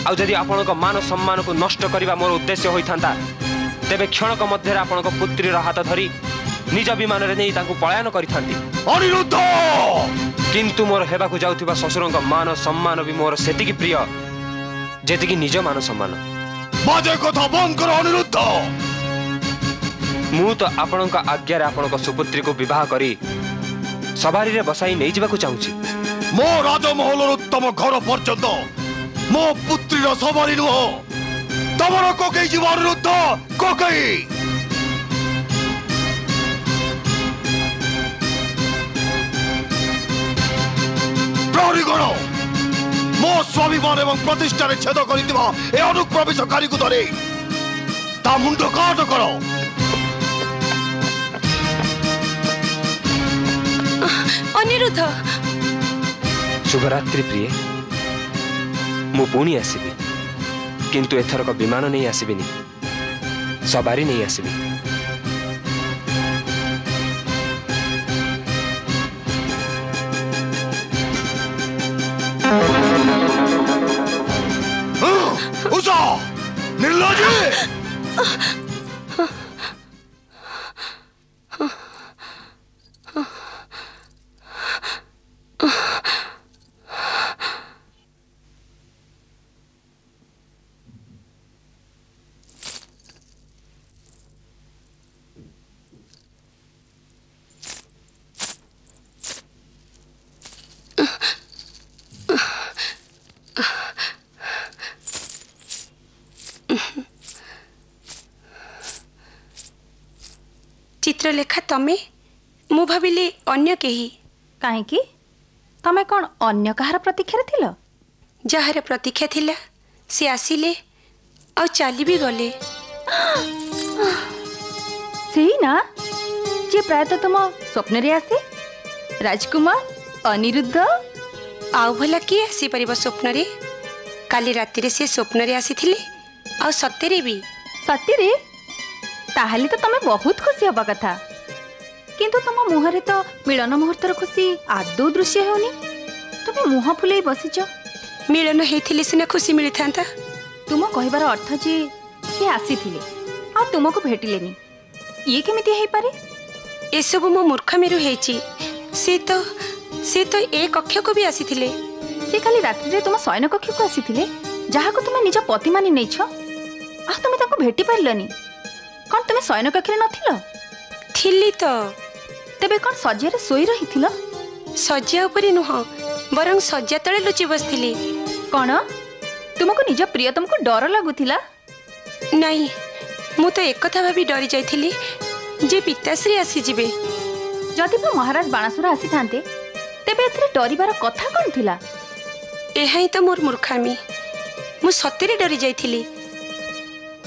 H: आउ जदि आपन को मान सम्मान को नष्ट करिबा मोर उद्देश्य होई थांता, तेबे क्षणक मध्य रे आपन को पुत्री रो हाथ धरी निज विमान रे नै तांको पलायन करि थांती।
D: अनिरुद्ध,
H: किंतु मोर हेबा को जाउथिबा ससुरंक मान सम्मान भी मोर सेतिकी प्रिय जेतिकी निज मान सम्मान।
D: बाजे कथा बंद करो अनिरुद्ध।
H: मु तो आपन का आज्ञा रे आपन को सुपुत्री को विवाह करी सवारी रे बसाई नै जिबा को चाहूची।
D: मो राजमहल उत्तम घर पर्यंत मो पुत्री रो सवारी नुह, ତମର କୋକେଇ ଯିବ ଅନିରୁଦ୍ଧ, କୋକେଇ। ପ୍ରହରୀଗଣ ମୋ ସ୍ୱାଭିମାନ ଏବଂ ପ୍ରତିଷ୍ଠାରେ ଛେଦ କରିଥିବା ଏ ଅନୁପ୍ରବେଶକାରୀକୁ ଧରି ତା ମୁଣ୍ଡ କାଟ କର।
C: ଅନିରୁଦ୍ଧ।
H: शुभरात्रि प्रिय, मु पुणी आसबि, किंतु एथरक विमान नहीं आसबिनी, सवारी नहीं आसबि।
D: उषा, निर्लज्जी।
C: चित्रलेखा तमे मु भाविली अन्य केही
F: काहेकि तमे कौन अन्य कहार प्रतीक्षा थिल
C: जहार प्रतीक्षा थिला से आसिले और चली भी गले
F: सेही ना जे प्रायतः तुम स्वप्न रे आसे राजकुमार अनिरुद्ध
C: आउ भला किए आसी परिबो स्वप्न रे काली राति रे से स्वप्न रे आसीथिले आ सत्य भी
F: सत्य ताहले तो तमे बहुत खुशी हबा कथा किंतु तुम मुहरे तो मिलन मुहूर्तर खुशी आदौ दृश्य होनी तुम मुह फुले बसीच
C: मिलन हेथिले सिना खुशी मिली थांता
F: तुम कहबार अर्थ जे से आसीथिले आ तुमको भेटिलेनी ये केमिति हेई पारे
C: ए सब मो मूर्खमेरु हेची से तो ए कक्ष को भी आसीथिले
F: से खाली रात्रि रे तुम शयन कक्ष को आसीथिले जहा को तुम निज पति मानि नैछ आ तुम ताको भेटि पारलनी कौन तुम शयन कक्ष रे नथिलो
C: थिली तो
F: तेबे कौन सज्जा रे सोई रहिथिलो
C: सज्जा ऊपर नुह बरं सज्जा तळे लुचि बसथिली
F: कौन तुमको निज प्रिय तुमको डर लागुथिला
C: नहीं मु तो एक कथा भाबी डरी जाइथिली जे पिताश्री आसी जिबे
F: जदि भी महाराज बाणासुर आसी थांते तेबे एथरे डरिबार कथा कोन थिला
C: एहाई तो मोर मूर्खामी मु सत्य डरी जाइथिली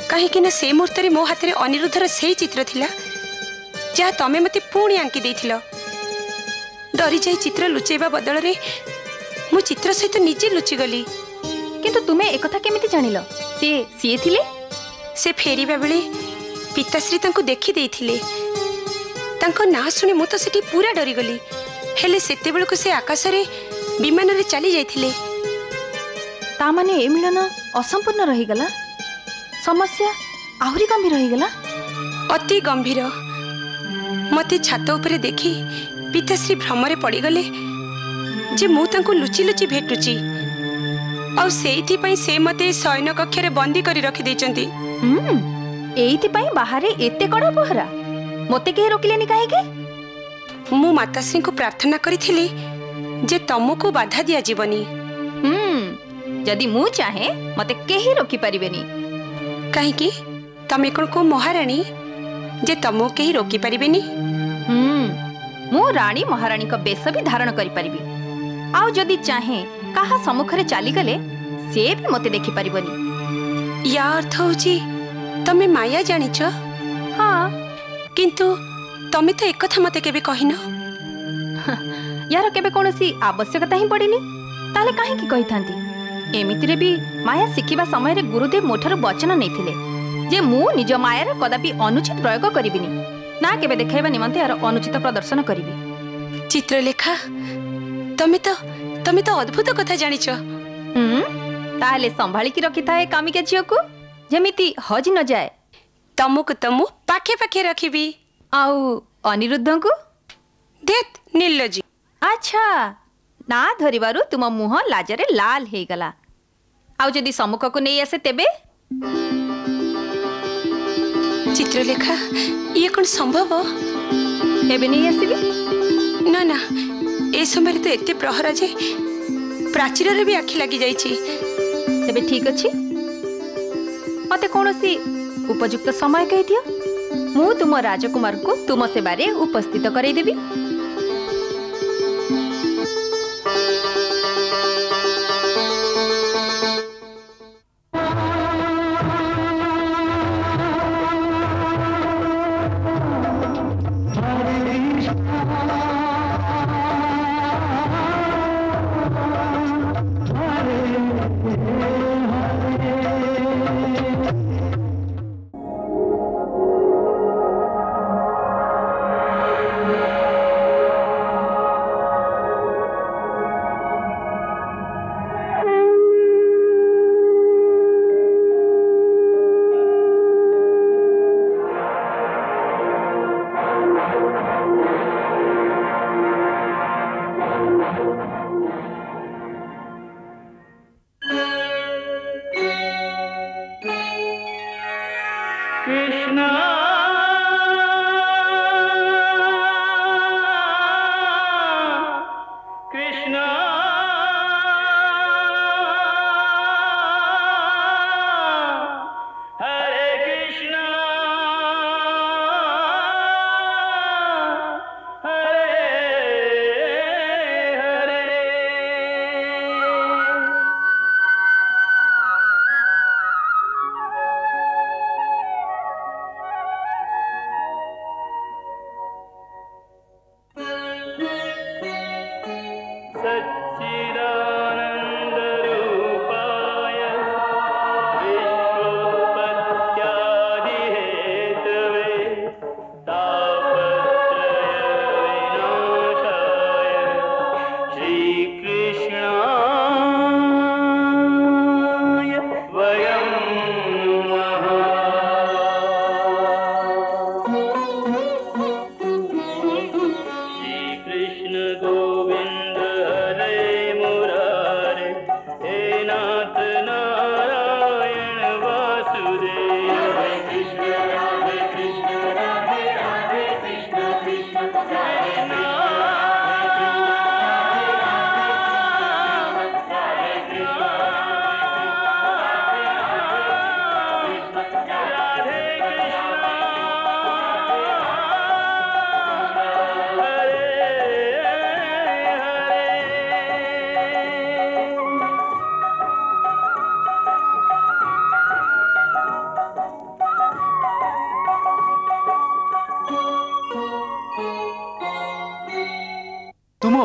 C: कहीं कि ना से मुहूर्त मो हाथ में अनिरुद्धर से चित्र थिला जहाँ तमे मते पुणी आंकी देथिलो डरी जाई चित्र लुचेबा बदल रे मु चित्र सहित निजे लुचि गली
F: किंतु तुमे एकथा केमिति जानिलो से थिले
C: से फेरिबा बेले पिताश्री तांको देखि देथिले तांको ना सुनी मु तो सेठी पूरा डरी गली हेले सेते बेलको से आकाश रे विमान रे चली जाइथिले
F: ता माने ए मिलन असंपूर्ण रही गला समस्या आहुरी गंभीर रही गला
C: अति गंभीर मते छात उपरे देखी पिताश्री भ्रमरे पड़ी गले जे मु तांको लुचि लुचि भेटुची आ सेइथि पई से मते शयन कक्ष रे बंदी करी रखि देचंती
F: एइथि पई बाहरे एते कड़ा पहरा मते के रोकिलेनी काहे के
C: मु माताश्री को प्रार्थना करिथिली जे तमको बाधा दिया जीवनी
F: जदि मु चाहे मते केही रोकी परिबेनी
C: काहे कि तमे कोन को महारानी जे तमो केही रोकी परिबेनी
F: मु रानी महारानी का बेश भी धारण करि परिबी आउ जदि चाहे काहा सम्मुख रे चाली गले से भी मते देखि परिबनी
C: या अर्थ होची तमे माया जानिछ
F: हां
C: किंतु तमे तो एक कथा मते केबे कहिनो
F: यार केबे कोनसी आवश्यकता ही पड़िनी ताले काहे की कहि थांती एमितिरे भी माया शिखिबा समय रे गुरुदेव मोठर वचन नैथिले जे मु निज माया रे कदापि अनुचित प्रयोग करिबिनी ना केबे देखाइबा निमंते यार अनुचित प्रदर्शन करिबी
C: चित्रलेखा तमे तो अद्भुत कथा जानिछ
F: ताले संभाली की रखी थाए कामिका झियो को जेमिति हज न जाए
C: तमको तमु पाखे पाखे रखिबी
F: आउ अनिरुद्ध को
C: देत निर्लज्जी
F: अच्छा ना धरिबारु तुम मुह लाजरे लाल हे गला आउ जदी सम्मुख को नहीं आसे तेबे
C: चित्रलेखा ये कौन संभव
F: एबे नहीं आसीबी
C: ना ना ए समय तो एते प्रहरा जे प्राचीर रे भी आखि लागि जाईची
F: तेबे ठीक अछि
K: मते कौनसी उपयुक्त समय कही दियो मु तुम राजकुमार को तुम सेवारे उपस्थित करई देबी।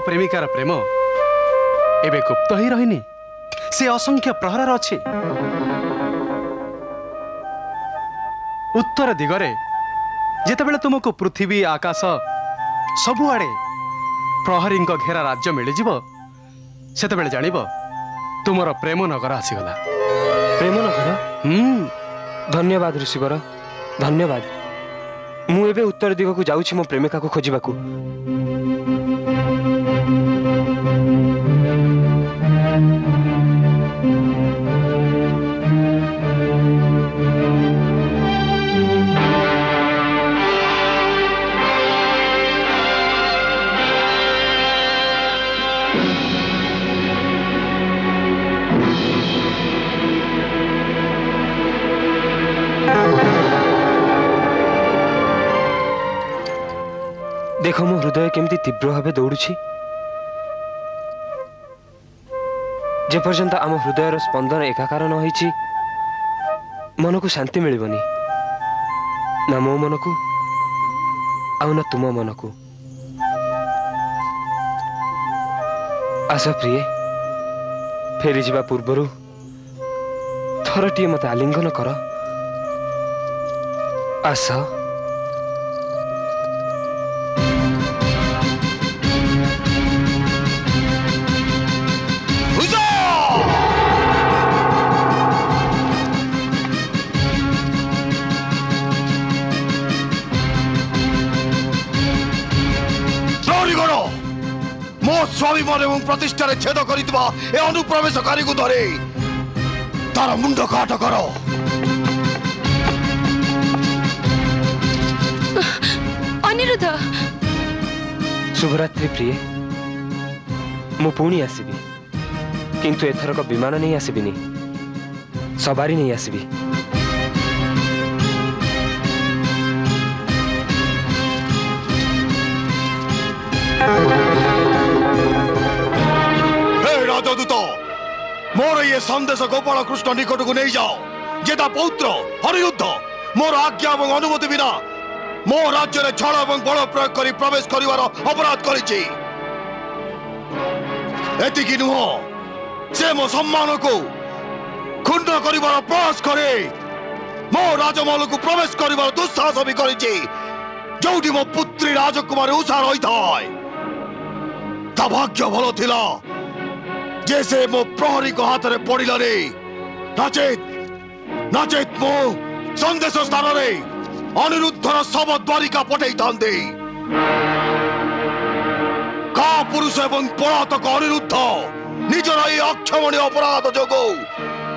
I: प्रेमिकार प्रेम एबे गुप्त ही रहीनी से असंख्य प्रहरार अछि। उत्तर दिगरे जेतेबेले तुमको पृथ्वी आकाश सबुआड़े प्रहरी घेरा राज्य मिल जीव सेतेबेले जानिब तुमर प्रेम नगर आसीगला।
H: प्रेम नगर? धन्यवाद ऋषिवर, धन्यवाद। मु एबे उत्तर दिग को जाउछि मो प्रेमिका को खोजिबाकू। देख मो हृदय केमती तीव्र भाव दौड़ुछि। जे पर्यंत आम हृदयर स्पंदन एकाकार न होइछि मन को शांति मिलबनी, ना मो मन को आउ ना तुम मन को। आशा प्रिय, फेरी जीवा पूर्वरु थरटिए मत आलिंगन कर। आशा
D: स्वाभिमान एवं प्रतिष्ठार छेद कर अनुप्रवेशकारी को धरे तार मुंड काट कर।
C: अनिरुद्ध,
H: शुभरात्रि प्रिय। मु पुणी आसबि, किंतु एथरक विमान नहीं आसबिनी, सवारी नहीं आसबि।
D: हे राजदूत मोर ये संदेश गोपाल कृष्ण निकट को नहीं जाओ जे ता पौत्र अनिरुद्ध मोर आज्ञा और अनुमति बिना मो राज्य रे छल और बल प्रयोग करी प्रवेश करिवार अपराध करिछि। एतिकी नुह से मो सम्मान को क्षुण्ण करिवार प्रयास करे मो राजमहल को प्रवेश करिवार दुस्साहस भी करिछि जोठी मो पुत्री राजकुमारी उषा रही थाए। ता भाग्य भल थिला जैसे मो प्रहरी को हाथ रे पड़िला रे नचेत नचेत मो संदेश स्थान रे अनिरुद्धर शव द्वारिका पठै थांते। का पुरुष एवं पलातक अनिरुद्ध निजर ए अक्षमणीय अपराध जोगो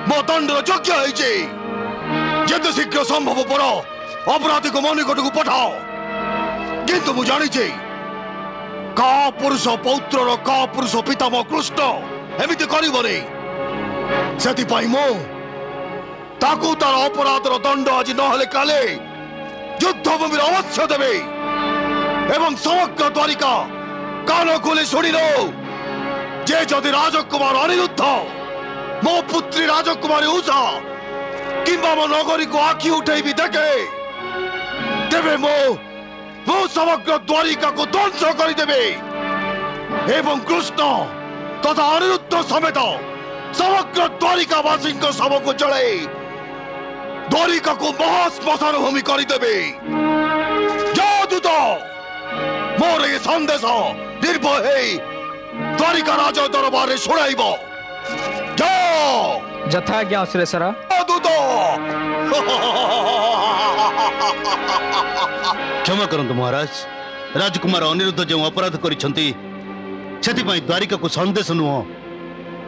D: मो दंडर योग्य होइछि। जेते शीघ्र संभव पर अपराधी को मनिकट को पठाओ। किंतु मु जानिछि का पुरुष पौत्र का पुरुष पितामह कृष्ण एमिति करिबने सेति पाई मो ताकू तार अपराधर दंड आज नहले काले युद्ध भूमि अवश्य देवे एवं समग्र द्वारिका कान खोले शुणी लो जे जदि राजकुमार अनिरुद्ध मो पुत्री राजकुमारी उषा किंबा मो नगरी को आखि उठे भी देखे तेबे मो समग्र द्वारिका को ध्वंस करदेवे एवं कृष्ण तथा अनिरुद्ध समेत समग्र द्वारिकावासी शव को जड़े द्वारिका को महाश्मशान भूमि करदेवे। जादूत मोर ये संदेश निर्भय द्वारिका राजा दरबार शुणाइब।
H: यथाज्ञा सुरेश्वर।
G: क्षमा करंतु महाराज राजकुमार अनिरुद्ध जो अपराध करिसंती सेति पई द्वारिका को संदेश नुह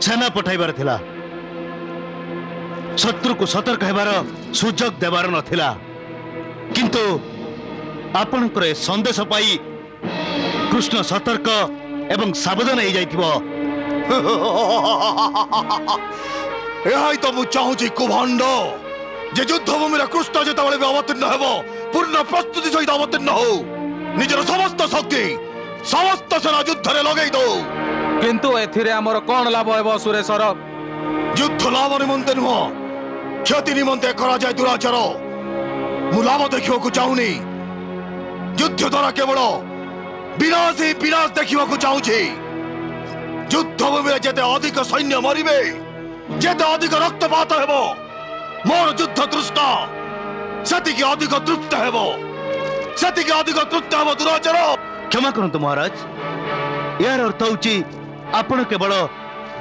G: सेना पठाइबार थिला शत्रु को सतर्क हेबार सुजोग देबार नथिला किंतु आपनकर ए संदेश पाई कृष्ण सतर्क एवं सावधान हो जाइथिबो।
D: एहाई तो मु चाहूची कुभांड जे युद्ध भूमि कृष्ण जेतबेले भी अवतीर्ण हेबो पूर्ण प्रस्तुति सहित अवतीर्ण हो निजर समस्त शक्ति समस्त सेना युद्ध रे लगेई दो।
J: किंतु एथिरे हमर कोन लाभ हेबो सुरेश्वर?
D: युद्ध लाभ निमंते नुह क्षति निमंते करा जाय दुराचार मु लाभ देखियो को चाहुनी युद्ध द्वारा केवल विनाश ही विनाश देखियो को चाहूची। युद्ध भूमि जेते अधिक सैन्य मरिबे जेते अधिक रक्तपात हेबो मोर युद्ध तृष्णा सेतिके अधिक तृप्त हेबो सेतिके अधिक तृप्त हेबो दुराचार।
G: क्षमा करंतु महाराज यार अर्थ होची आपण केवल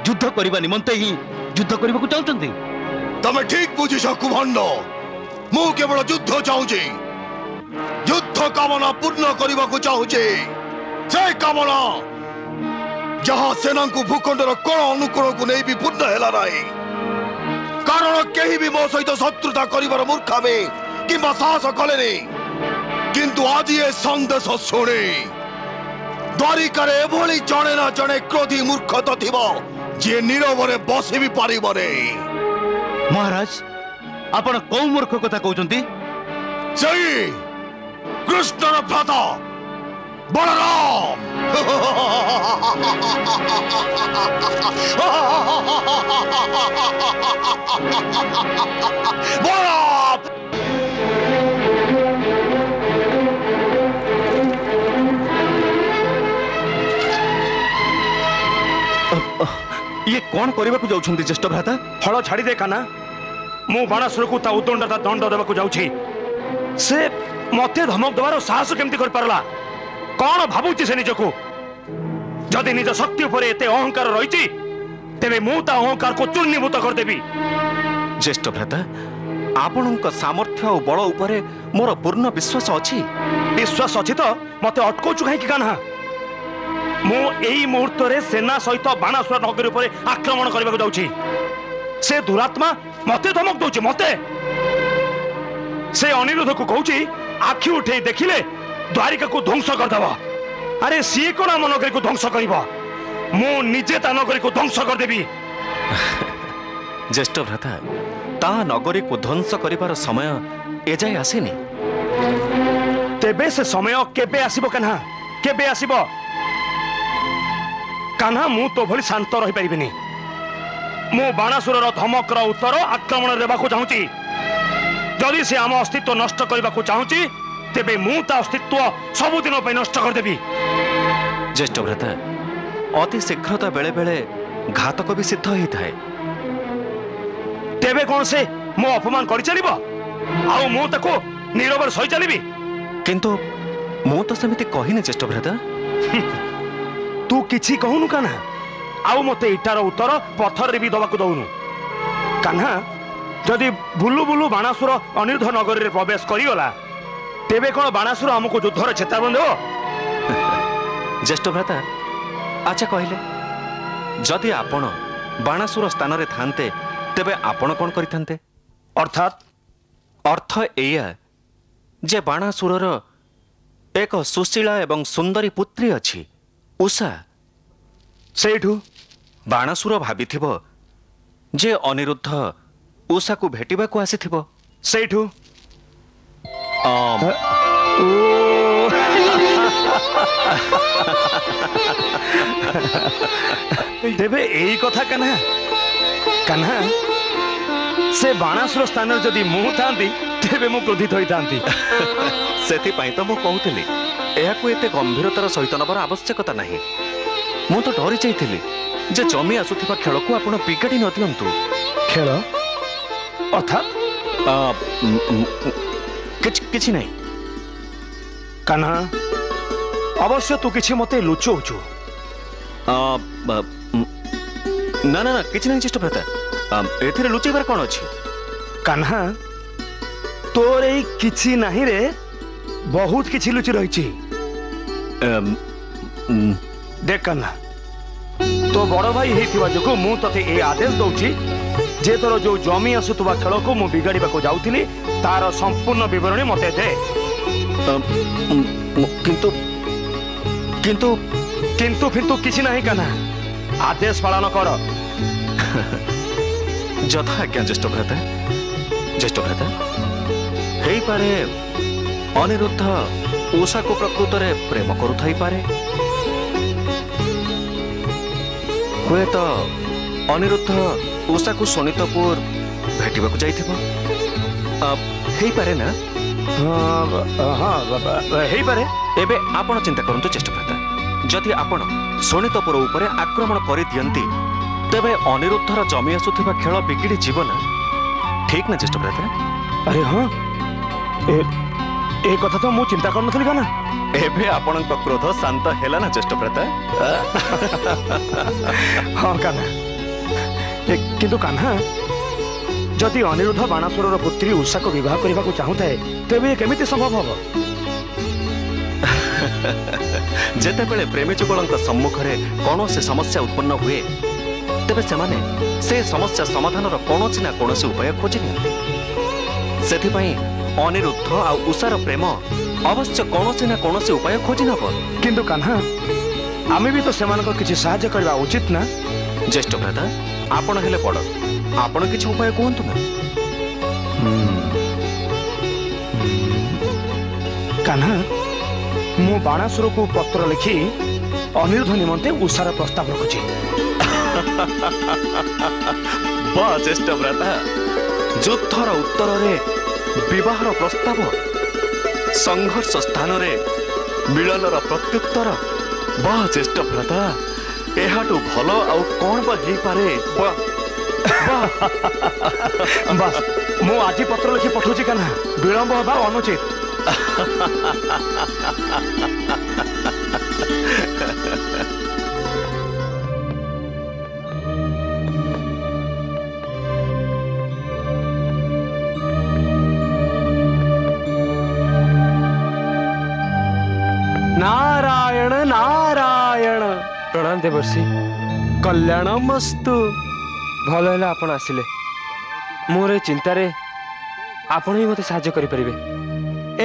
G: युद्ध करबा निमंते ही युद्ध करबा को चाहउचंती।
D: तमे ठीक बुझिछ कुभांड मु केवल युद्ध चाहूची युद्ध कामना पूर्ण करबा को चाहूची से कामना जहां सेना को भूखंडर कोण अनुकोण को नहीं भी पूर्ण हेला नाही कारण केही भी मो सहित शत्रुता करिवार मूर्खामे किंबा साहस कलेनी किंतु आज ये संदेश शुणी द्वारिका रे एभली जणे ना जणे क्रोधी मूर्ख तो थिबो जे नीरवरे बसी भी पारिबने।
G: महाराज आपण कौ मूर्ख कथा कहउचंती?
D: सही कृष्णर भ्राता बलराम। बलराम
E: ये कौन करबा को जाउछंती ज्येष्ठ भ्राता?
L: फल छाड़ी दे काना मु बाणासुर को ता उद्दंडता दंड देबा को जाउछि से मते धमक देबार साहस केमती कर परला कौन भाबुछि से निजको जदि निज शक्ति ऊपर एते अहंकार रहिछि तेबे मु ता अहंकार को चूर्णीभूत कर देबी।
E: ज्येष्ठ भ्राता आपणक सामर्थ्य और बल उपरे मोर पूर्ण विश्वास अछि।
L: विश्वास अछि तो मते अटकोछु काहे कि कान्हा मु एई मुहूर्त रे सेना सहित बाणासुर नगरी ऊपर आक्रमण करबा को जाउछि से दुरात्मा मते धमक दउछि मते से अनिरुद्ध को कहउछि आखि उठे देखिले द्वारिका को ध्वंस कर दबा। अरे सी कोन हम नगरी को ध्वंस करिबो मु निजे ता नगरी को ध्वंस कर देबी।
E: ज्येष्ठ भ्राता ता नगरी को ध्वंस करिबार समय एजाय आसेनी
L: तेबे से समय केबे आसीबो कान्हा केबे आसीबो कान्हा मु तो भली शांत रही पारिबिनी मु बाणासुरर धमकर उत्तर आक्रमण देबाकू चाहूची जदि से आम अस्तित्व नष्ट करबाकू चाहूची तेबे मु ता अस्तित्व सबुदिन पे नष्ट कर देबी।
E: ज्येष्ठ भ्राता अति शीघ्रता बेले बेले घातक भी सिद्ध होता है।
L: तेबे कौन से मो अपमान कर चलिबो आउ मु ताको नीरव सही चलिबी
E: किंतु मु तो सेमिति कहिने ज्येष्ठ भ्राता।
L: तू किछि कहूनु कान्हा आउ मते इटार उत्तर पत्थर रे भी दबाकू दउनु कान्हा जदि बुलु बुलु बाणासुर अनिरुद्ध नगर रे प्रवेश करी गला तेबे कोन बाणासुर हमको युद्धर चेतावनी देबो।
E: ज्येष्ठ भ्राता अच्छा कहले जदि आपण बाणासुर स्थान रे थांते तेबे आपण कोन करिथांते?
L: अर्थात
E: अर्थ एया जे बाणासुरर एक सुशीला एवं सुंदरी पुत्री अछि उषा।
L: सेठू
E: बाणासुर भाबिथिबो जे अनिरुद्ध उषा को भेटिबा को आसीथिबो।
L: सेठू तेबे एई कथा कान्हा कान्हा से बाणासुर स्थान जदि मु थांती तेबे मु क्रोधित होई थांती।
E: सेथि पई तो मु कहूतली एहा को एते गंभीरतार सहित नबर आवश्यकता नाही। मु तो डरी जाइथिली जे जमी आसुथिबा खेल को आपण बिगाड़ी न दियंतु।
L: खेल अर्थात
E: किछि नाही
L: कान्हा अवश्य तू किछि मते लुचौछु।
E: ना ना ना किछि नाही ज्येष्ठ भ्राता एथिरे लुचैबार कोन अछि?
L: कान्हा तोर एई किछि नाही रे बहुत किछि लुचि रहिछि। देख कान्हा तो बड़ भाई हेथिबा जोगु मु तते ए आदेश दउछि जे तोर जो जमी आसुतबा खेल को मु बिगाड़ीबा को जाउथिली तार संपूर्ण विवरणी मते दे।
E: किंतु किंतु
L: किंतु फिंतु किछि नाही कान्हा आदेश पालन कर।
E: यथा आज्ञा ज्येष्ठ भ्राता। ज्येष्ठ भ्राता हेई पारे अनिरुद्ध उषा को प्रकृत में प्रेम करुथाई पारे। हुए तो अनिरुद्ध उषा को शोणितपुर भेटिबा को जाइथिबो। हेई पारे ना?
L: हाँ हेई पारे।
E: एबे आपण चिंता करंतु ज्येष्ठ भ्राता जदि आपण शोणितपुर उपरे आक्रमण करि दियंती तेबे अनिरुद्धर जमी आसुथिबा खेल बिगिड़ी जीवन ठीक ना ज्येष्ठ भ्राता?
L: अरे हाँ ए कथा तो मु चिंता कर नथली काना।
E: एबे आपणक क्रोध शांत हेला ना ज्येष्ठ भ्राता?
L: हाँ काना किंतु कान्हा जदि अनिरुद्ध बाणासुरर पुत्री उषा को विवाह करने को चाहूए तेबे केमिति संभव हबो?
E: जेते बेले प्रेमी जुगलक सम्मुख रे कौनसी समस्या उत्पन्न हुए तेबे सेमाने से समस्या समाधानर कौनसी ना कौनसी उपाय खोजी नियंती। सेथिपई अनिरुद्ध आ उषार प्रेम अवश्य कौनसी ना कौनसी उपाय खोजी नब।
L: किंतु कान्हा आमे भी तो सेमानक किछि सहाय्य करबा उचित ना?
E: ज्येष्ठ भ्राता आपण हेले बड़ आपण किछि उपाय कहंतु ना।
L: कान्हा मु बाणासुर को पत्र लिखि अनिरुद्ध निमंते उषार प्रस्ताव रखुछि।
E: वाह ज्येष्ठ भ्राता युद्धर उत्तर रे विवाहर प्रस्ताव संघर्ष स्थान रे मिलनर प्रत्युत्तर। वाह ज्येष्ठ भ्राता एहाटू भलो आउ कोन बा हेई पारे?
L: बस मु आज पत्र लिखि पठौछि कान्हा विलंब होबा अनुचित।
I: नारायण नारायण।
H: प्रणाम देवर्षि।
I: कल्याणमस्तु।
H: भल है आपण आसिले मोर चिंतारे आपण ही मते साहाय्य करि परिबे।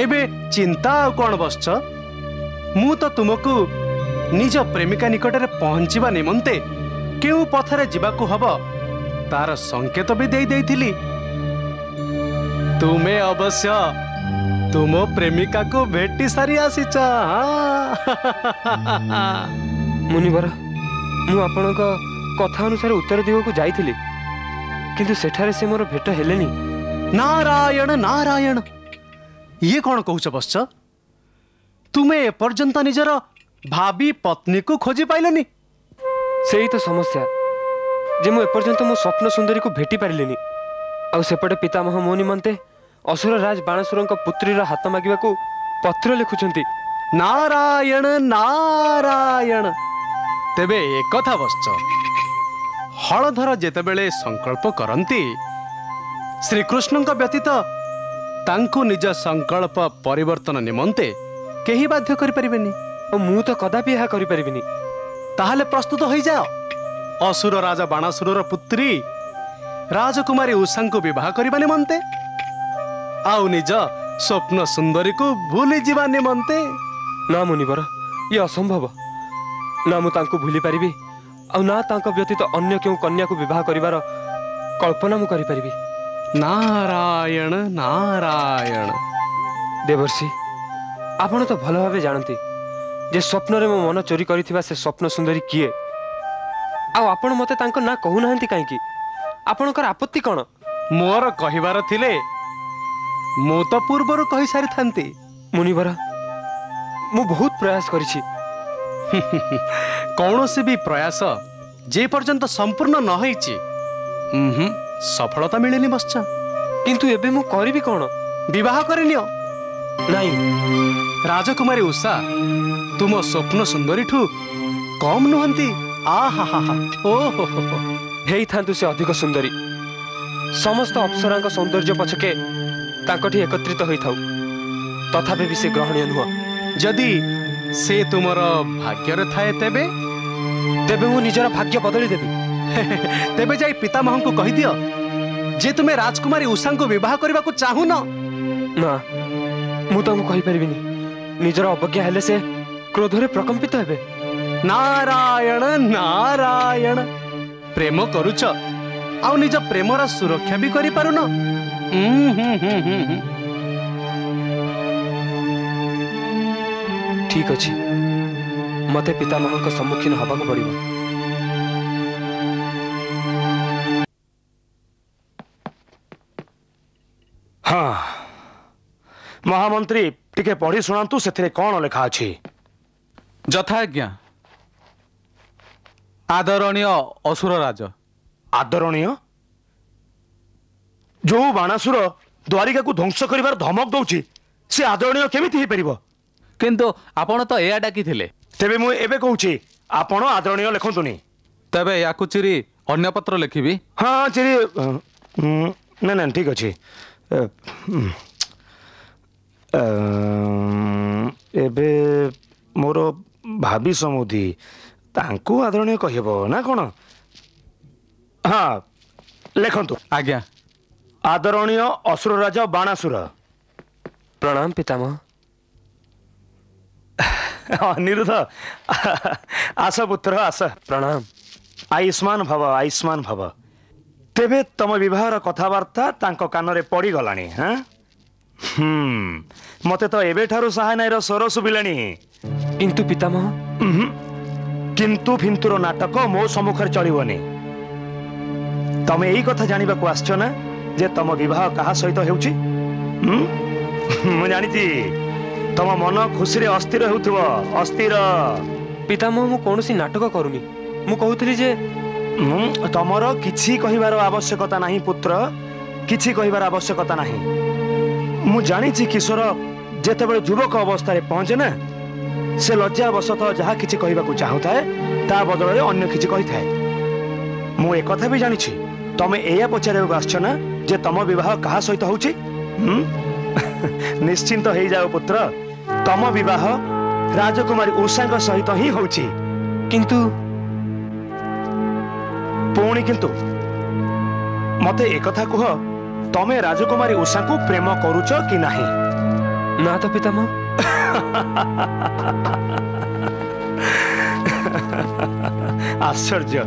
I: एबे चिंता कौन बसछ? मु तो तुमको निज प्रेमिका निकट में पहुंचवा निमंते केउ पथरे जीवाकू हब तार संकेत भी दे देइथिली। तुमे अवश्य तुम प्रेमिका को भेटी सारी आसीच।
H: मुनिवर ମୁଁ ଆପଣଙ୍କ କଥା ଅନୁସାରେ ଉତ୍ତର ଦିଗକୁ ଯାଇଥିଲି, କିନ୍ତୁ ସେଠାରେ ସେ ମୋର ଭେଟ ହେଲେନି।
I: ନାରାୟଣ ନାରାୟଣ, ଇଏ କ'ଣ କହୁଛ ବତ୍ସ? ତୁମେ ଏପର୍ଯ୍ୟନ୍ତ ନିଜର ଭାବି ପତ୍ନୀକୁ ଖୋଜି ପାଇଲନି?
H: ସେଇ ତ ସମସ୍ୟା ଯେ ମୁଁ ଏପର୍ଯ୍ୟନ୍ତ ମୋ ସ୍ୱପ୍ନ ସୁନ୍ଦରୀକୁ ଭେଟି ପାରିଲିନି। ଆଉ ସେପଟେ ପିତାମହ ମୋ ନିମନ୍ତେ ଅସୁର ରାଜ ବାଣାସୁରଙ୍କ ପୁତ୍ରୀର ହାତ ମାଗିବାକୁ ପତ୍ର ଲେଖୁଛନ୍ତି।
I: ନାରାୟଣ ନାରାୟଣ। ତେବେ ଏକଥା ବତ୍ସ, ହଳଧର ଯେତେବେଳେ ସଂକଳ୍ପ କରନ୍ତି, ଶ୍ରୀକୃଷ୍ଣଙ୍କ ବ୍ୟତୀତ ତାଙ୍କୁ ନିଜ ସଂକଳ୍ପ ପରିବର୍ତ୍ତନ ନିମନ୍ତେ କେହି ବାଧ୍ୟ କରିପାରିବେନି।
H: ଆଉ ମୁଁ ତ କଦାପି ଏହା କରିପାରିବିନି।
I: ତାହେଲେ ପ୍ରସ୍ତୁତ ହୋଇଯାଅ। ଅସୁର ରାଜା ବାଣାସୁରର ପୁତ୍ରୀ ରାଜକୁମାରୀ ଉଷାଙ୍କୁ ବିବାହ କରିବା ନିମନ୍ତେ, ଆଉ ନିଜ ସ୍ୱପ୍ନ ସୁନ୍ଦରୀକୁ ଭୁଲିଯିବା ନିମନ୍ତେ।
H: ନା ମୁନିବର, ଇଏ ଅସମ୍ଭବ। ନା ମୁଁ ତାଙ୍କୁ ଭୁଲି ପାରିବି, ଆଉ ନା ତାଙ୍କ ବ୍ୟତୀତ ଅନ୍ୟ କେଉଁ କନ୍ୟାକୁ ବିବାହ କରିବାର କଳ୍ପନା ମୁଁ କରିପାରିବି।
I: ନାରାୟଣ ନାରାୟଣ।
H: ଦେବର୍ଷି, ଆପଣ ତ ଭଲ ଭାବେ ଜାଣନ୍ତି ଯେ ସ୍ୱପ୍ନରେ ମୋ ମନ ଚୋରି କରିଥିବା ସେ ସ୍ୱପ୍ନ ସୁନ୍ଦରୀ କିଏ। ଆଉ ଆପଣ ମୋତେ ତାଙ୍କ ନାଁ କହୁନାହାନ୍ତି କାହିଁକି? ଆପଣଙ୍କର ଆପତ୍ତି କ'ଣ?
I: ମୋର କହିବାର ଥିଲେ ମୁଁ ତ ପୂର୍ବରୁ କହିସାରିଥାନ୍ତି।
H: ମୁନିବର, ମୁଁ ବହୁତ ପ୍ରୟାସ କରିଛି।
I: କୌଣସି ବି ପ୍ରୟାସ ଯେ ପର୍ଯ୍ୟନ୍ତ ସମ୍ପୂର୍ଣ୍ଣ ନ ହେଇଛି ସଫଳତା ମିଳେନି ବତ୍ସ।
H: କିନ୍ତୁ ଏବେ ମୁଁ କରିବି କ'ଣ?
I: ବିବାହ କରିନିଅ।
H: ନାଇଁ,
I: ରାଜକୁମାରୀ ଉଷା ତୁମ ସ୍ୱପ୍ନ ସୁନ୍ଦରୀଠୁ କମ୍ ନୁହନ୍ତି। ଆହା, ଓହୋ,
H: ହେଇଥାନ୍ତୁ ସେ ଅଧିକ ସୁନ୍ଦରୀ। ସମସ୍ତ ଅପ୍ସରାଙ୍କ ସୌନ୍ଦର୍ଯ୍ୟ ପଛକେ ତାଙ୍କଠି ଏକତ୍ରିତ ହୋଇଥାଉ, ତଥାପି ବି ସେ ଗ୍ରହଣୀୟ ନୁହଁ।
I: ଯଦି ସେ ତୁମର ଭାଗ୍ୟରେ ଥାଏ ତେବେ
H: ତେବେ ମୁଁ ନିଜର ଭାଗ୍ୟ ବଦଳି ଦେବି।
I: ତେବେ ଯାଇ ପିତାମହଙ୍କୁ କହିଦିଅ ଯେ ତୁମେ ରାଜକୁମାରୀ ଉଷାଙ୍କୁ ବିବାହ କରିବାକୁ ଚାହୁଁନ।
H: ନା, ମୁଁ ତାଙ୍କୁ କହିପାରିବିନି। ନିଜର ଅବଜ୍ଞା ହେଲେ ସେ କ୍ରୋଧରେ ପ୍ରକମ୍ପିତ ହେବେ।
I: ନାରାୟଣ ନାରାୟଣ। ପ୍ରେମ କରୁଛ ଆଉ ନିଜ ପ୍ରେମର ସୁରକ୍ଷା ବି କରିପାରୁନ।
H: ଠିକ୍ ଅଛି, ମତେ ପିତାମହଙ୍କ ସମ୍ମୁଖୀନ ହେବାକୁ ପଡ଼ିବ।
L: ହଁ, ମହାମନ୍ତ୍ରୀ ଟିକେ ପଢ଼ି ଶୁଣାନ୍ତୁ, ସେଥିରେ କ'ଣ ଲେଖା ଅଛି?
J: ଯଥାଜ୍ଞା। ଆଦରଣୀୟ ଅସୁର ରାଜ।
L: ଆଦରଣୀୟ? ଯୋଉ ବାଣାସୁର ଦ୍ୱାରିକାକୁ ଧ୍ୱଂସ କରିବାର ଧମକ ଦଉଛି, ସେ ଆଦରଣୀୟ କେମିତି ହେଇପାରିବ?
J: କିନ୍ତୁ ଆପଣ ତ ଏଇଆ ଡାକିଥିଲେ।
L: ତେବେ ମୁଁ ଏବେ କହୁଛି, ଆପଣ ଆଦରଣୀୟ ଲେଖନ୍ତୁନି।
J: ତେବେ ୟାକୁ ଚିରି ଅନ୍ୟ ପତ୍ର ଲେଖିବି?
L: ହଁ, ଚିରି ନା ନା ଠିକ୍ ଅଛି। ଏବେ ମୋର ଭାବି ସମୁଦି ତାଙ୍କୁ ଆଦରଣୀୟ କହିବ ନା କ'ଣ? ହଁ, ଲେଖନ୍ତୁ।
J: ଆଜ୍ଞା।
L: ଆଦରଣୀୟ ଅସୁର ରାଜ ବାଣାସୁର।
H: ପ୍ରଣାମ ପିତାମହ।
L: ଅନିରୁଦ୍ଧ, ଆସ ପୁତ୍ର ଆସ।
H: ପ୍ରଣାମ।
L: ଆୟୁଷ୍ମାନ ଭବ, ଆୟୁଷ୍ମାନ ଭବ। ତେବେ ତମ ବିବାହର କଥାବାର୍ତ୍ତା ତାଙ୍କ କାନରେ ପଡ଼ିଗଲାଣି? ହଁ, ମତେ ତ ଏବେଠାରୁ ସାହାନାଇର ସ୍ୱର ଶୁଭିଲାଣି।
H: କିନ୍ତୁ ପିତାମହ,
L: କିନ୍ତୁ ଫିନ୍ତୁର ନାଟକ ମୋ ସମ୍ମୁଖରେ ଚଳିବନି। ତମେ ଏଇ କଥା ଜାଣିବାକୁ ଆସିଛ ନା ଯେ ତମ ବିବାହ କାହା ସହିତ ହେଉଛି? ମୁଁ ଜାଣିଛି ତମ ମନ ଖୁସିରେ ଅସ୍ଥିର ହେଉଥିବ। ଅସ୍ଥିର।
H: ପିତାମହ, ମୁଁ କୌଣସି ନାଟକ କରୁନି। ମୁଁ କହୁଥିଲି ଯେ
L: ତମର କିଛି କହିବାର ଆବଶ୍ୟକତା ନାହିଁ ପୁତ୍ର, କିଛି କହିବାର ଆବଶ୍ୟକତା ନାହିଁ। ମୁଁ ଜାଣିଛି କିଶୋର ଯେତେବେଳେ ଯୁବକ ଅବସ୍ଥାରେ ପହଞ୍ଚେ ନା, ସେ ଲଜ୍ଜାବଶତଃ ଯାହା କିଛି କହିବାକୁ ଚାହୁଁଥାଏ ତା ବଦଳରେ ଅନ୍ୟ କିଛି କହିଥାଏ। ମୁଁ ଏକଥା ବି ଜାଣିଛି ତମେ ଏଇଆ ପଚାରିବାକୁ ଆସିଛ ନା ଯେ ତମ ବିବାହ କାହା ସହିତ ହେଉଛି? ନିଶ୍ଚିନ୍ତ ହେଇଯାଅ ପୁତ୍ର, ତମ ବିବାହ ରାଜକୁମାରୀ ଉଷାଙ୍କ ସହିତ ହିଁ ହେଉଛି।
H: କିନ୍ତୁ
L: ପୁଣି କିନ୍ତୁ ମତେ ଏକଥା କୁହ, ତମେ ରାଜକୁମାରୀ ଉଷାଙ୍କୁ ପ୍ରେମ କରୁଛ କି ନାହିଁ?
H: ନା ତ ପିତାମହ।
L: ଆଶ୍ଚର୍ଯ୍ୟ,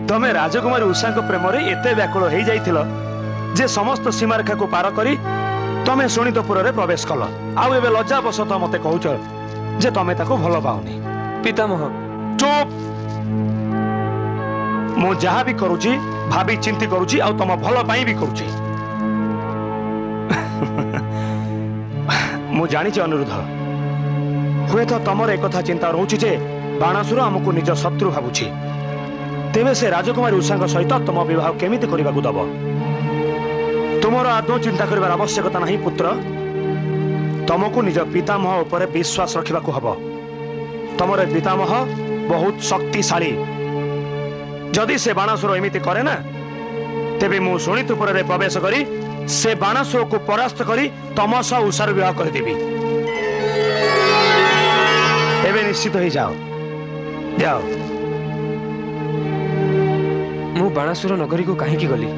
L: ତମେ ରାଜକୁମାରୀ ଉଷାଙ୍କ ପ୍ରେମରେ ଏତେ ବ୍ୟାକୁଳ ହେଇଯାଇଥିଲ ଯେ ସମସ୍ତ ସୀମାରେଖାକୁ ପାର କରି ତମେ ଶୋଣିତପୁରରେ ପ୍ରବେଶ କଲ। ଆଉ ଏବେ ଲଜ୍ଜାବଶତଃ ମତେ କହୁଛ ଯେ ତମେ ତାକୁ ଭଲ ପାଉନି।
H: ପିତାମହ।
L: ଚୁପ୍। मु जहाँ भी करुची भाभी चिंती करुची आ तुम भल पाई भी करुची मु जानी अनुरोध हुए तो तुमर एक कथा चिंता रोची जे बाणासुर आमको निज शत्रु भावुची तेबे से राजकुमारी उषा सहित तुम विवाह केमिति करने को दब तुमर आदौ चिंता कर आवश्यकता नहीं पुत्र तुमको निज पितामह उपर विश्वास रखा हम तुमर पितामह बहुत शक्तिशाली जदि से बाणासुर एमिति करे ना तेबे मु शोणितपुर रे प्रवेश करी से बाणासुर को परास्त करी तम सह उषार विवाह करदेवी एबे निश्चित हो जाओ जाओ
H: मु बाणासुर नगरी को कहीं गली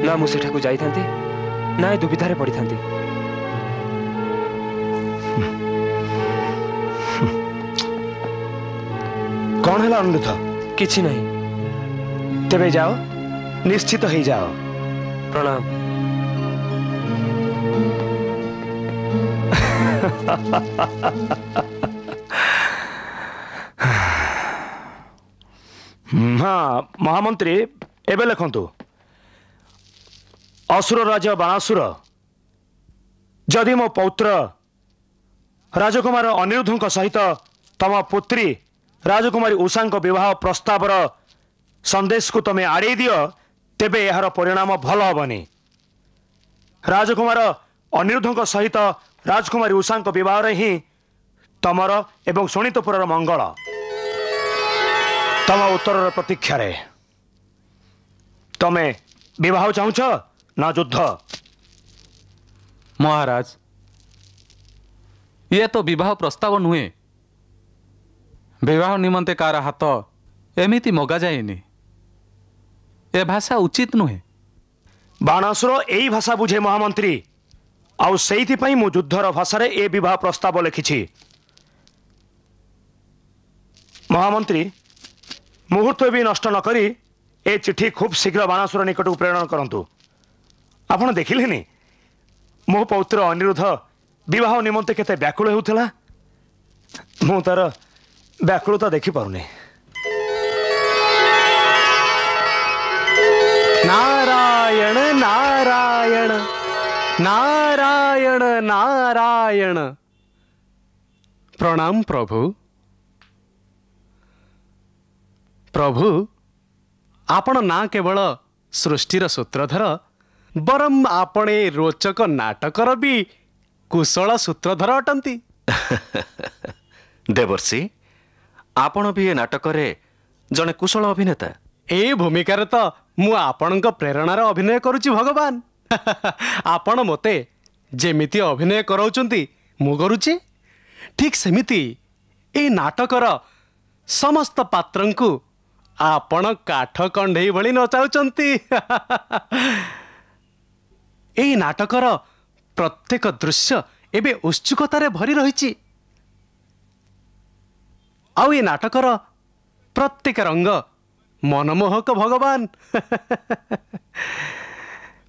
H: ना मु सेठा को जाई थांती ना दुविधारे पड़ी थांती
L: कौन है अनुरोध
H: किछि नहीं
L: तेबे जाओ निश्चित हो जाओ
H: प्रणाम
L: हाँ महामंत्री एबे लिखंतु असुर राजा बाणासुर जदि मो पौत्र राजकुमार अनिरुद्ध सहित तम पुत्री राजकुमारी उषा विवाह प्रस्तावर संदेश को तमे आड़े दियो तेबे यार परिणाम भल हेनी राजकुमार अनिरुद्ध सहित राजकुमारी उषा विवाह ही तमर एवं शोणितपुर मंगल तम उत्तर प्रतीक्षा रे तमे विवाह चाहूच ना युद्ध
J: महाराज ये तो विवाह प्रस्ताव नुहे विवाह निमंते कार हाथ एमिति मगा जाएनि ए भाषा उचित नुहे
L: बाणासुर यही भाषा बुझे महामंत्री आउ सेइथि पई मु युद्धर भाषा रे ए विवाह प्रस्ताव लिखिछि महामंत्री मुहूर्त भी नष्ट न करी ए चिठी खूब शीघ्र बाणासुर निकट प्रेरण करंतु आपण देखिलेनी मो पौत्र अनिरुद्ध विवाह निमंते केते व्याकुल हेउथला मु तार व्याकुलता देखि पारुनी
I: नारायण नारायण नारायण नारायण प्रणाम प्रभु प्रभु आपण ना केवल सृष्टिर सूत्रधर बरम आपण रोचक नाटकर भी कुशल सूत्रधर अटंती
E: देवर्षि आपण भी ए नाटक जड़े कुशल अभिनेता
I: ए भूमिकार तो मु आपण प्रेरणार अभिनय करुची भगवान आपण मते जेमिति अभिनय कराउचंती मु करुची ठीक सेमिति ए नाटकर समस्त पात्रंकु आपण काठ कंढई भली नचाउचंती ए नाटकर प्रत्येक दृश्य एबे उत्सुकतारे भरी रहिछि आउ ए नाटकर प्रत्येक रंग मनमोहक भगवान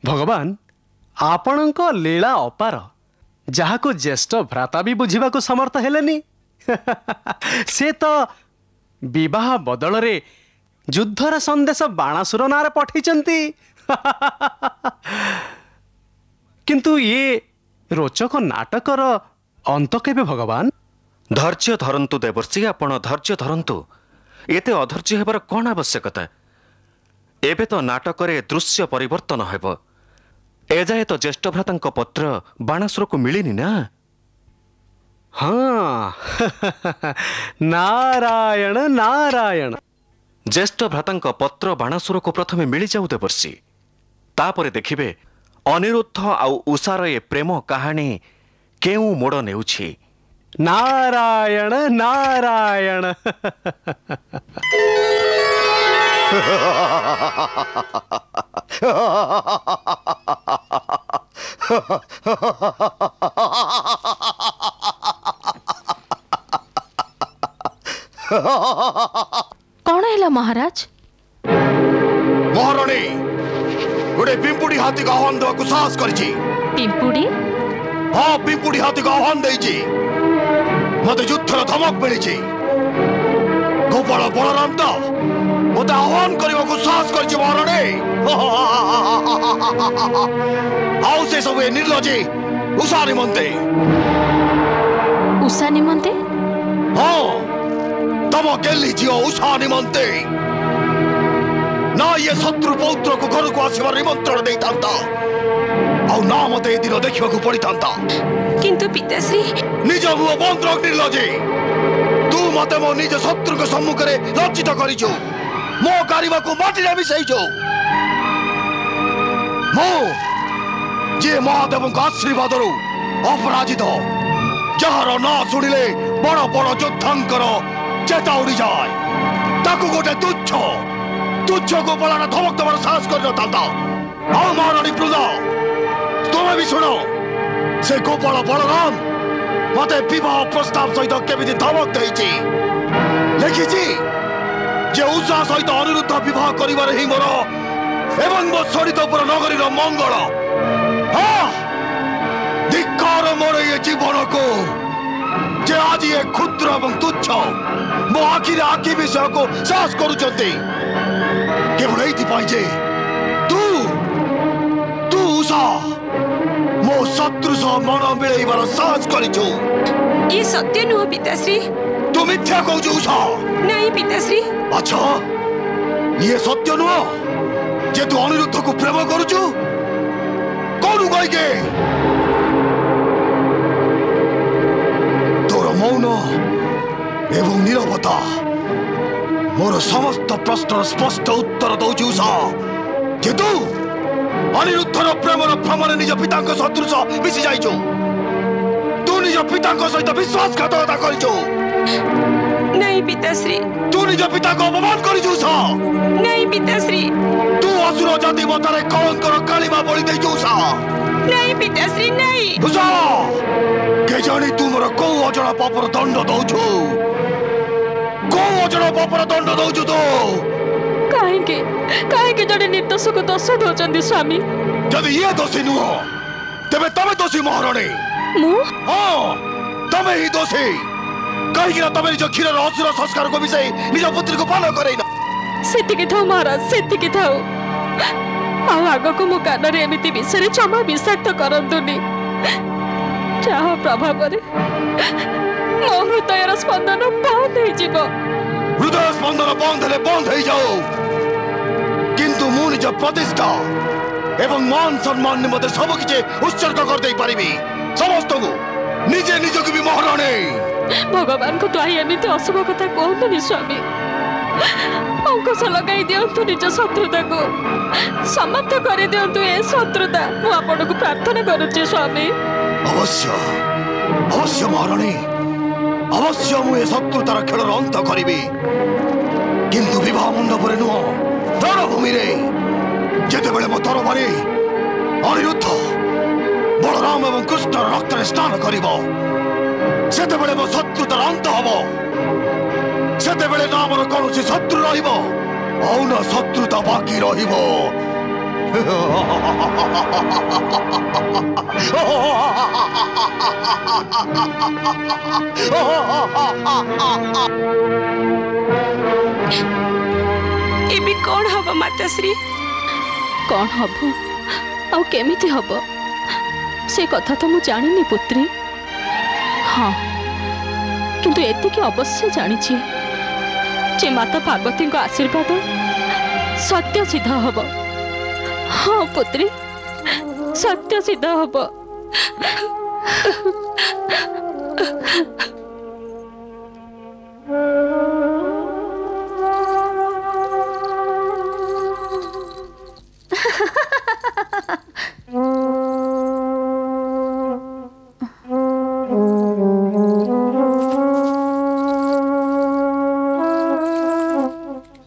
I: भगवान आपणक लीला अपार जहाको ज्येष्ठ भ्राता भी बुझिबा को समर्थ हेलेनी से तो विवाह बदल रे युद्धर संदेश बाणासुर नारे पठैचंती किंतु ये रोचक नाटकर अंत केबे भगवान
E: धैर्य धरंतु देवर्षि आपण धैर्य धरंतु एते अधैर्य हेबार कौन आवश्यकता एबे तो नाटक दृश्य परिवर्तन हेब एजाए तो ज्येष्ठ भ्रातांक पत्र बाणासुर को मिलिनी ना
I: हाँ नारायण नारायण
E: ज्येष्ठ भ्रातांक पत्र बाणासुर को प्रथमे मिली जाऊ देवर्षि तापरे देखिबे अनिरुद्ध आउ उषार ए प्रेम कहानी केउ मोड़ नेउछि
I: नारायण नारायण
F: कौन है महाराज
D: महाराणी गोटे पिंपुड़ी हाथी का आह्वान देवा साहस करछि
F: पिंपुड़ी
D: हाँ पिंपुड़ी हाथी का आह्वान देछि मते युद्धर धमक मिली ଗୋପାଳ ବଳରାମ ତ ମୋତେ ଆହ୍ୱାନ କରିବାକୁ ସାହସ କରିଛି ମହାରାଣୀ। ଆଉ ସେ ସବୁ ଏ ନିର୍ଲଜୀ ଉଷା ନିମନ୍ତେ।
F: ଉଷା ନିମନ୍ତେ?
D: ହଁ, ତମ ଗେଲି ଝିଅ ଉଷା ନିମନ୍ତେ। ନା ଇଏ ଶତ୍ରୁ ପୌତ୍ରକୁ ଘରକୁ ଆସିବାର ନିମନ୍ତ୍ରଣ ଦେଇଥାନ୍ତା, ଆଉ ନା ମତେ ଏ ଦିନ ଦେଖିବାକୁ ପଡିଥାନ୍ତା।
C: କିନ୍ତୁ ପିତାଶ୍ରୀ,
D: ନିଜ ମୁହ ବନ୍ଦ ରଖ ନିର୍ଲଜୀ। ତୁ ମତେ ମୋ ନିଜ ଶତ୍ରୁଙ୍କ ସମ୍ମୁଖରେ ଲଜ୍ଜିତ କରିଛୁ, ମୋ ଗାରିମାକୁ ମାଟିରେ ମିଶାଇଛୁ। ମୁଁ ଯିଏ ମହାଦେବଙ୍କ ଆଶୀର୍ବାଦରୁ ଅପରାଜିତ, ଯାହାର ନାଁ ଶୁଣିଲେ ବଡ଼ ବଡ଼ ଯୋଦ୍ଧାଙ୍କର ଚେତା ଉଡ଼ିଯାଏ, ତାକୁ ଗୋଟେ ତୁଚ୍ଛ ଗୋପାଳର ଧମକ ଦେବାର ସାହସ କରିନଥାନ୍ତା। ଆଉ ମହାରାଣୀ ବୃନ୍ଦା, ତୁମେ ବି ଶୁଣ, ସେ ଗୋପାଳ ବଳରାମ ମତେ ବିବାହ ପ୍ରସ୍ତାବ ସହିତ କେମିତି ଧମକ ଦେଇଛି। ଲେଖିଛି ଯେ ଉଷା ସହିତ ଅନିରୁଦ୍ଧ ବିବାହ କରିବାରେ ହିଁ ମୋର ଏବଂ ମୋ ଶୋଣିତପୁର ନଗରୀର ମଙ୍ଗଳ। ଧିକ୍କାର ମୋର ଏ ଜୀବନକୁ, ଯେ ଆଜି ଏ କ୍ଷୁଦ୍ର ଏବଂ ତୁଚ୍ଛ ମୋ ଆଖିରେ ଆଖି ବିଷୟକୁ ସାହସ କରୁଛନ୍ତି, କେବଳ ଏଇଥିପାଇଁ ଯେ ତୁ ଉଷା ମୋ ଶତ୍ରୁ ସହ ମନ ମିଳେଇବାର ସାହସ କରିଛୁ।
C: ଏ ସତ୍ୟ ନୁହଁ ପିତାଶ୍ରୀ।
D: ତୁ ମିଥ୍ୟା କହୁଛୁ ଉଷା।
C: ନାଇଁ ପିତାଶ୍ରୀ।
D: ଆଚ୍ଛା, ଇଏ ସତ୍ୟ ନୁହଁ ଯେ ତୁ ଅନିରୁଦ୍ଧକୁ ପ୍ରେମ କରୁଛୁ? କରୁ କହିକେ ତୋର ମୌନ ଏବଂ ନିରବତା ମୋର ସମସ୍ତ ପ୍ରଶ୍ନର ସ୍ପଷ୍ଟ ଉତ୍ତର ଦଉଛି ଉଷା, ଯେ ତୁ ଅନିରୁଦ୍ଧର ପ୍ରେମର ଭ୍ରମରେ ନିଜ ପିତାଙ୍କ ସଦୃଶ ମିଶି ଯାଇଛୁ। ତୁ ନିଜ ପିତାଙ୍କ ସହିତ ବିଶ୍ୱାସଘାତକତା କରିଛୁ।
C: ନାଇଁ ପିତାଶ୍ରୀ।
D: ତୁ ନିଜ ପିତାଙ୍କୁ ଅପମାନ କରିଛୁ ଉଷା।
C: ନାଇଁ ପିତାଶ୍ରୀ।
D: ତୁ ଅସୁର ଜାତି ମତରେ କଳଙ୍କର କାଳିମା ବଳି ଦେଇଛୁ ଉଷା।
C: ନାଇଁ ପିତାଶ୍ରୀ, ନାଇଁ।
D: ଉଷା, କେଜାଣି ତୁ ମୋର କୋଉ ଅଜଣା ପାପର ଦଣ୍ଡ ଦଉଛୁ? କୋଉ ଅଜଣା ପାପର ଦଣ୍ଡ ଦଉଛୁ ତୁ?
F: କାହିଁକି ଜଣେ ନିର୍ଦ୍ଦୋଷକୁ ଦୋଷ ଦଉଛନ୍ତି ସ୍ୱାମୀ?
D: ଯଦି ଇଏ ଦୋଷୀ ନୁହଁ, ତେବେ ତମେ ଦୋଷୀ ମହାରାଣୀ।
F: ମୁଁ?
D: ହଁ, ତମେ ହିଁ ଦୋଷୀ। କାହିଁକି ନା ତମେ ନିଜ କ୍ଷୀରର ଅସୁର ସଂସ୍କାରକୁ ମିଶାଇ ନିଜ ପୁତ୍ରୀକୁ ପାନ କରେଇନ।
F: ସେତିକି ଥାଉ ମହାରାଜ, ସେତିକି ଥାଉ। ଆଉ ଆଗକୁ ମୋ କାନରେ ଏମିତି ବିଷୟରେ ଜମା ବିଷାକ୍ତ କରନ୍ତୁନି, ଯାହା ପ୍ରଭାବରେ ମୋ ହୃଦୟର ସ୍ପନ୍ଦନ ବନ୍ଦ ହେଇଯିବ।
D: ହୃଦୟ ସ୍ପନ୍ଦନ ବନ୍ଦ ହେଲେ ବନ୍ଦ ହେଇଯାଉ, କିନ୍ତୁ ମୁଁ ନିଜ ପ୍ରତିଷ୍ଠା ଏବଂ ମାନ ସମ୍ମାନ ନିମନ୍ତେ ସବୁକିଛି ଉତ୍ସର୍ଗ କରିଦେଇ ପାରିବି ସମସ୍ତଙ୍କୁ, ନିଜେ ନିଜକୁ ବି ମହାରାଣୀ।
F: ଭଗବାନଙ୍କୁ ଦ୍ୱାହି ଏମିତି ଅଶୁଭ କଥା କୁହନ୍ତୁନି ସ୍ୱାମୀ। ଅଙ୍କୁଶ ଲଗାଇ ଦିଅନ୍ତୁ ନିଜ ଶତ୍ରୁତାକୁ, ସମାପ୍ତ କରିଦିଅନ୍ତୁ ଏ ଶତ୍ରୁତା। ମୁଁ ଆପଣଙ୍କୁ ପ୍ରାର୍ଥନା କରୁଛି ସ୍ୱାମୀ।
D: ଅବଶ୍ୟ ଅବଶ୍ୟ ମହାରାଣୀ, ଅବଶ୍ୟ ମୁଁ ଏ ଶତ୍ରୁତାର ଖେଳର ଅନ୍ତ କରିବି, କିନ୍ତୁ ବିବାହ ମଣ୍ଡପରେ ନୁହଁ, ରଣଭୂମିରେ। ଯେତେବେଳେ ମୋ ତରବାରୀ ଅନିରୁଦ୍ଧ ବଳରାମ ଏବଂ କୃଷ୍ଣର ରକ୍ତରେ ସ୍ନାନ କରିବ, ସେତେବେଳେ ମୋ ଶତ୍ରୁତାର ଅନ୍ତ ହବ। ସେତେବେଳେ ନା ମୋର କୌଣସି ଶତ୍ରୁ ରହିବ, ଆଉ ନା ଶତ୍ରୁତା ବାକି ରହିବ।
C: ଏବେ କଣ ହବ ମାତାଶ୍ରୀ?
F: କଣ ହବ ଆଉ କେମିତି ହବ ସେ କଥା ତ ମୁଁ ଜାଣିନି ପୁତ୍ରୀ। ହଁ, କିନ୍ତୁ ଏତିକି ଅବଶ୍ୟ ଜାଣିଛି ଯେ ମାତା ପାର୍ବତୀଙ୍କ ଆଶୀର୍ବାଦ ସତ୍ୟ ସିଦ୍ଧ ହବ। ହଁ ପୁତ୍ରୀ, ସତ୍ୟ ସିଦ୍ଧ ହବ।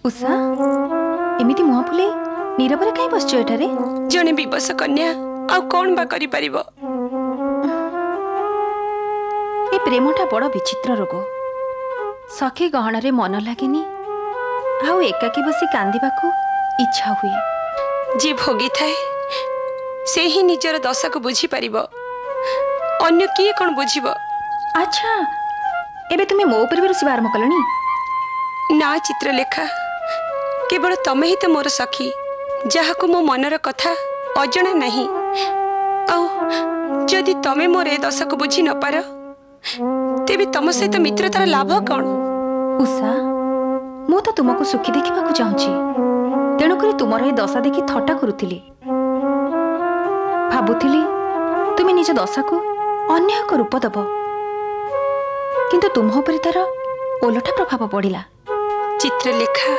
K: ଉଷା, ଏମିତି ମୁହଁ ଫୁଲେଇ नीरବରେ କାଇଁ ବସିଛ ଏଠାରେ?
C: ଜଣେ ବିବଶ କନ୍ୟା ଆଉ କଣ ବା କରିପାରିବ?
K: ଏ ପ୍ରେମଟା ବଡ଼ ବିଚିତ୍ର ରୋଗ। ସଖୀ ଗହଣରେ ମନ ଲାଗେନି, ଆଉ ଏକାକୀ ବସି କାନ୍ଦିବାକୁ ଇଚ୍ଛା ହୁଏ।
C: ଯିଏ ଭୋଗିଥାଏ ସେ ହିଁ ନିଜର ଦଶାକୁ ବୁଝିପାରିବ, ଅନ୍ୟ କିଏ କଣ ବୁଝିବ?
K: ଆଚ୍ଛା, ଏବେ ତୁମେ ମୋ ଉପରେ ବି ରୁଷିବା ଆରମ୍ଭ କଲଣି?
C: ना चित्रलेखा, केवल तमे ही तो मोर सखी, जहाँ को मो मनर कथा अजना नहीं। जदि तमे मोर ए दशा को बुझी न पार, तेबे तम सहित मित्रतार लाभ कौन?
K: उषा, मु तो तुमको सुखी देखा चाहूँगी, तेणुक तुमर ए दशा देखी थट्टा करुली। भाबुली तुम निज दशा को अन्य एक रूप दब, किंतु तुम उपर तार ओलटा प्रभाव पड़ा।
C: चित्रलेखा,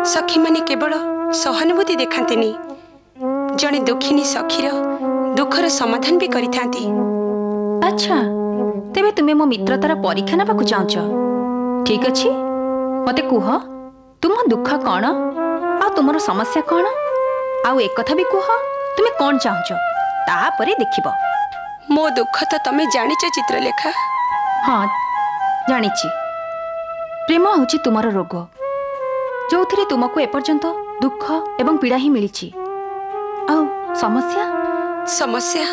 C: सखी माने केवल सहानुभूति देखांतेनी, जड़े दुखिनी सखीर दुखर समाधान भी करिथांती।
K: अच्छा, तेबे तुमे मो मित्रतार परीक्षा नाकु चाहछ? ठीक अछि, मते कुह तुम दुख कौन आ तुमर समस्या कौन, आ एक कथा भी कुह तुमे कौन चाहछ, तापरे देखिबो।
C: मो दुख तो तमे जानिछ चित्रलेखा।
K: हाँ जानिछि, प्रेम होछि तुमर रोग, जो थिरे तुमको एपर्यंत दुख एवं पीड़ा ही मिलिछि। आ समस्या
C: समस्या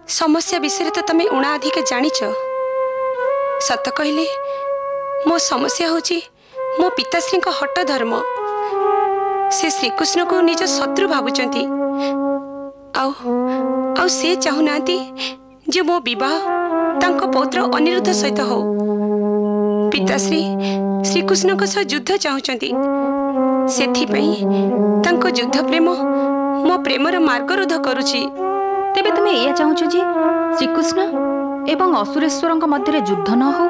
C: समस्या विषय तो तमे उणा अधिक जानिछ। सत कहले मो समस्या होछि मो पिताश्री को हट धर्म। से श्रीकृष्ण को निज शत्रु भावुचंती, आउ से चाहुनांती जे मो विवाह तांको पौत्र अनिरुद्ध सहित हो। पिताश्री श्रीकृष्ण को सह युद्ध चाहुचंती, सेथिपई तांको युद्ध प्रेम मो प्रेमर मार्गरोध करुछि।
K: तेबे तुमे एया चाहुछ जे श्रीकृष्ण एवं असुरेश्वरଙ୍କ मध्य युद्ध न हो,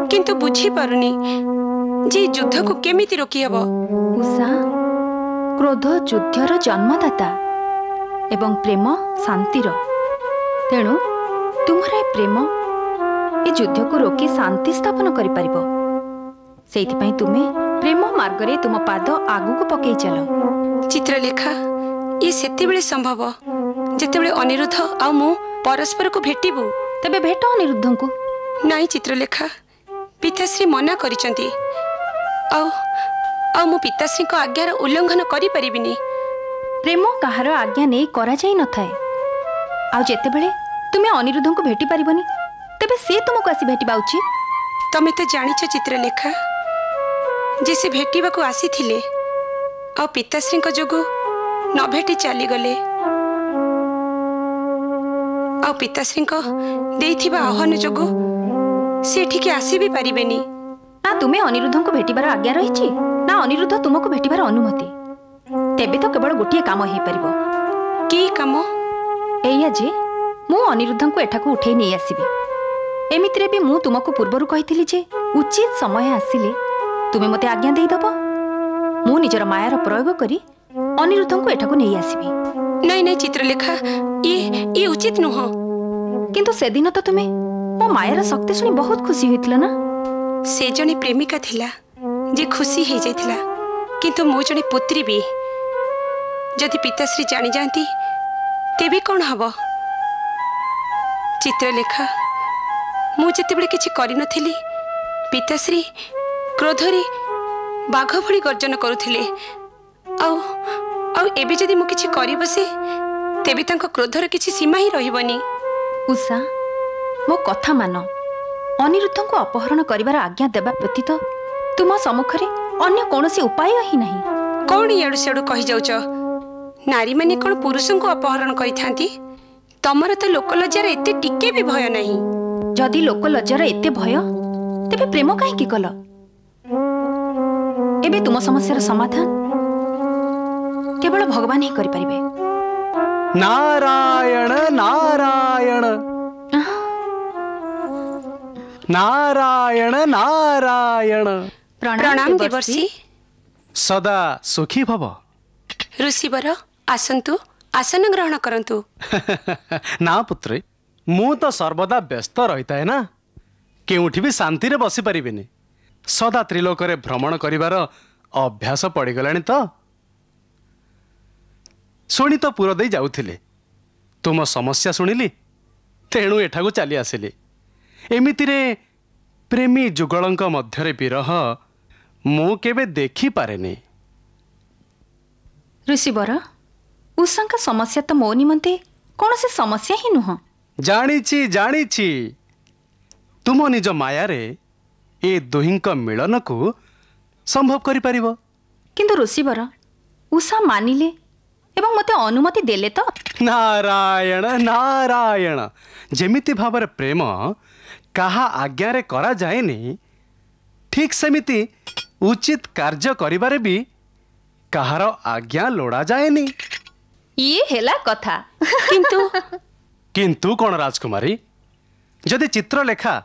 C: किंतु बुझी पारुनी जे युद्ध को केमिति रोकी हबो।
K: उषा, क्रोध युद्धर जन्मदाता एवं प्रेम शांतिर, तेणु तुम्हारे प्रेम ए युद्ध को रोकी शांति स्थापन करि परिबो। सेइथिपई तुमे प्रेम मार्गरे तुम पाद आगु को पकई चलो।
C: चित्रलेखा, ये सेते बेले संभव जेतेबेले अनिरुद्ध आ मु परस्पर को भेटिबु।
K: तबे भेट अनिरुद्ध को।
C: नाई चित्रलेखा, पिताश्री मना करिसंती, आ मु पिताश्री को आज्ञार उल्लंघन करि परिबिनी।
K: प्रेम कहार आज्ञा नहीं करा जाई न थाए। आ जेतेबेले तुमे अनिरुद्ध को भेटी परिबनी, तबे से तुमको आसी भेटिबा उचित।
C: तमे तो जानिछ चित्रलेखा, जे से भेटिबा को आसी थिले आ पिताश्री को जोगु न भेटी चली गले। आ पिताश्री को देइथिबा आह्वान जोगु से ठीक आसी भी परिबेनी।
K: ना तुमे अनिरुद्ध को भेटिबार आज्ञा रहिछि, ना अनिरुद्ध तुमको भेटिबार अनुमति। तेबे तो केवल गोटिए काम हेई परिबो।
C: की काम?
K: एया जे मु अनिरुद्ध को एठाको उठेई नै आसीबी। एमितिरे भी मु तुमको पूर्वरु कहिथिली जे उचित समय आसिले तुमे मते आज्ञा देई दबो। मु निजर मायार प्रयोग करी अनिरुद्ध को एठाको नै आसीबी।
C: नहीं नहीं चित्रलेखा, ये उचित नुह।
K: किंतु से दिन तो तुमे मो मायार शक्ति सुनी बहुत खुशी होइतिला ना।
C: से जने प्रेमिका थिला जे खुशी हे जाइतिला, किंतु मो जने पुत्री भी। जदि पिताश्री जानी जानती तेबे कौन हबो? चित्रलेखा, मु जेतेबेले किछि करि नथिली, पिताश्री क्रोधरे बाघ भଳି गर्जन करुथिले। आउ एबे जदि मु किछि करि बसे, तेबे तांको क्रोधर किछि सीमा ही रहिबनी।
K: उषा, मो कथा मान। अनिरुद्ध को अपहरण करिवार आज्ञा देबा व्यतीत तुम सम्मुखरे अन्य कोनोसी उपाय ही नहीं।
C: कौन याडू सेडू कहि जाउछ? नारी माने कोन पुरुषों को अपहरण करिथांती? तमर तो लोकलज्जार एते टिके भी भय नहीं।
K: जदि लोकलज्जार एते भय, तेबे प्रेम काहे की कल? एबे तुम समस्यार समाधान केवल भगवान ही करि परिबे।
I: नारायण नारायण नारायण नारायण।
C: प्रणाम देवर्षि।
I: सदा सुखी भव।
C: ऋषिवर आसंतु, आसन ग्रहण करंतु।
I: ना पुत्रे, मु तो सर्वदा व्यस्त रहिताए ना, केउठी भी शांति रे बसी परिबेनी। सदा त्रिलोकरे भ्रमण करिवार अभ्यास पड़गलानी। तो शुणी तो पुर दे जाउथिले, तुम समस्या शुणिली, तेणु एठाकू चली आसिली। एमितिरे प्रेमी जुगलंक मध्यरे विरह मु केबे देखी पारेनी।
K: ऋषिवर, उषांका समस्या तो मो निमंते कौन से समस्या ही नुह।
I: जानिछि जानिछि, तुम निज मायारे ए दुहिंक मिलन को संभव करि परिबो।
K: किंतु ऋषिवर उषा मानिले एवं मते अनुमति देले तो?
I: नारायण नारायण, जेमिति भावर प्रेम कहा आज्ञा रे करा जाएनी, ठीक सेमिति उचित कार्य करिबारे भी कहार आज्ञा लोड़ा जाएनी।
K: ये हेला कथा।
I: किंतु कौन राजकुमारी, जदि चित्रलेखा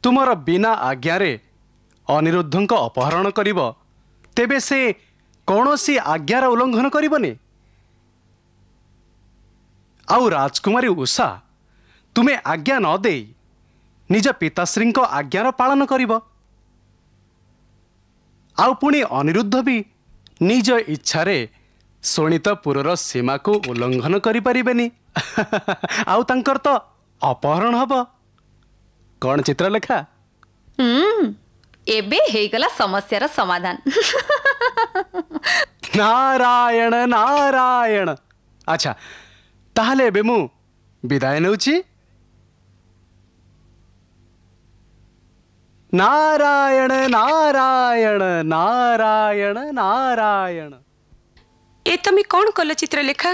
I: तुमर बिना आज्ञा रे अनिरुद्ध को अपहरण करिबो, तेबे से कौनसी आज्ञार उल्लंघन करिबनी। आउ राजकुमारी उषा तुमे आज्ञा न दे निज पिताश्री को आज्ञार पालन करिबो। आउ पुणी अनिरुद्ध भी निज इच्छारे शोणितपुरर सीमा को उल्लंघन करि परिबेनी। आउ तांकर तो अपहरण हब। कौन चित्रलेखा?
K: एबे हेगला समस्यार समाधान।
I: नारायण नारायण। अच्छा ताहले एबे मु विदाय नेउची। नारायण नारायण नारायण नारायण।
C: ए तमे कौन कल चित्रलेखा?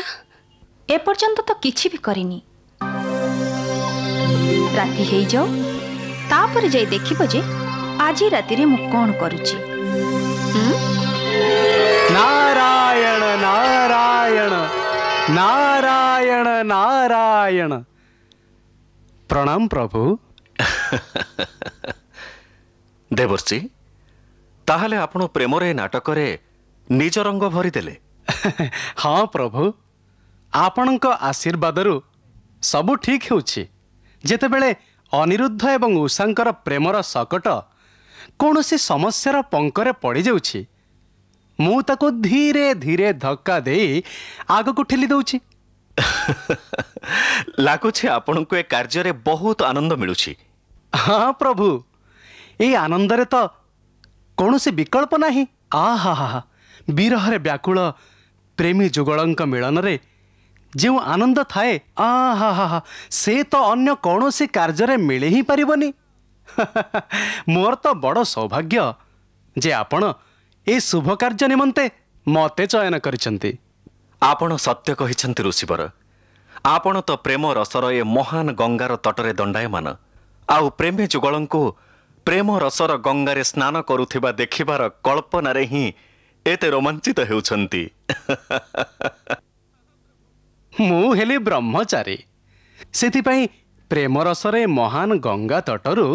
K: ए पर्यंत तो किछि भी करिनी। राति हेई जाओ, तापर जाई देखिबो जे आजी राति रे मु कोन करूची।
I: नारायण नारायण नारायण नारायण। प्रणाम प्रभु।
E: देवर्षि, ताहले आपण प्रेमर ए नाटक रे निज रंग भरी देले।
I: हाँ प्रभु, आपणक आशीर्वादरु सबु ठीक हेउछि। जेतेबेले अनिरुद्ध एवं उषांकर प्रेमर सकट कौनसी समस्यार पंकरे पड़ी जाउछि, मु ताको धीरे धीरे धक्का दे आग को ठेली दउछि।
E: लागुछि आपण को ए कार्य रे बहुत आनंद मिलुछि।
I: हाँ प्रभु, ए आनंद रे तो कौनसी विकल्प नाही। आहा, विरह रे व्याकुल प्रेमी जुगलंक मिलन रे जो आनंद थाए, आहा से तो अन्य कौनसी कार्य रे मिले ही परिबनी। मोर तो बड़ सौभाग्य जे आपण ए शुभ कार्य निमंते मते चयन करिसंती।
E: आपण सत्य कहिसंती ऋषिवर। आपण तो प्रेम रसर ए महान गंगार तटरे दंडायमान, आउ प्रेमी जुगलंकु प्रेम रसर गंगारे स्नान करुथिबा देखिबार कल्पना रे ही एते रोमांचित हेउछंती।
I: मु हेली ब्रह्मचारी, सेथिपई प्रेम रसरे महान गंगा तटरु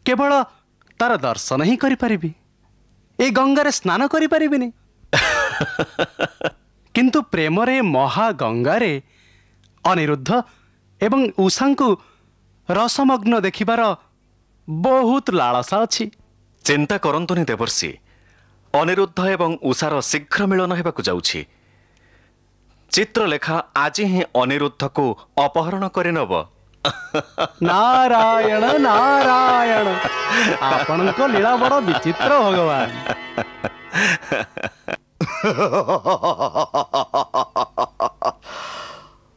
I: केवल तार दर्शन ही करि परिबी, ए गंगारे स्नान करि परिबिनी। किंतु प्रेमरे महागंगारे अनिरुद्ध एवं उषांकु रसमग्न देखिबार बहुत लालसा अछि।
E: चिंता करंतुनी देवर्षि, अनिरुद्ध एवं उषार शीघ्र मिलन हेबाकु जाउछि। चित्रलेखा आज ही अनिरुद्ध को अपहरण करिनब।
I: नारायण नारायण, आपनको लीला बड़ विचित्र भगवान।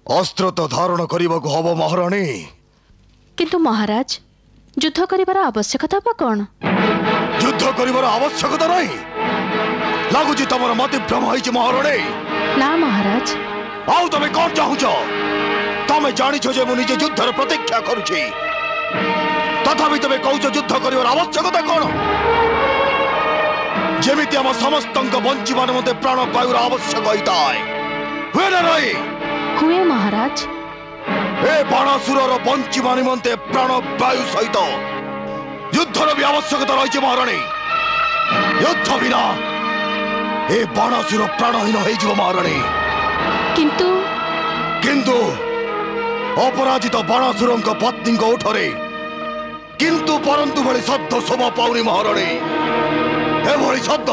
D: अस्त्र तो धारण करने को हब महाराणी।
F: किंतु महाराज, युद्ध करिबार आवश्यकता बा कोन?
D: युद्ध करिबार आवश्यकता नहीं, लागुची तमर मति भ्रम होइछ महाराणी।
F: ना महाराज।
D: आउ तमे कोन चाहुछ? तमे जानिछ जे मु निजे युद्धर प्रतीक्षा करूछि, तथापि तमे कहूछ युद्ध करिबार आवश्यकता कोन? जेमिति हम समस्तंक बंचिबार मते प्राण वायुर आवश्यक होइताय, हुए ना रही?
F: हुए महाराज।
D: ए बाणासुरर बंचिबा निमंते प्राण वायु सहित युद्धर भी आवश्यकता रही महाराणी। युद्ध बिना ए बाणासुर प्राणहीन हो महाराणी।
F: किंतु
D: किंतु अपराजित बाणासुरंक पत्नी उठरे किंतु परंतु भली शब्द शोभा पाउनी महाराणी। एभली शब्द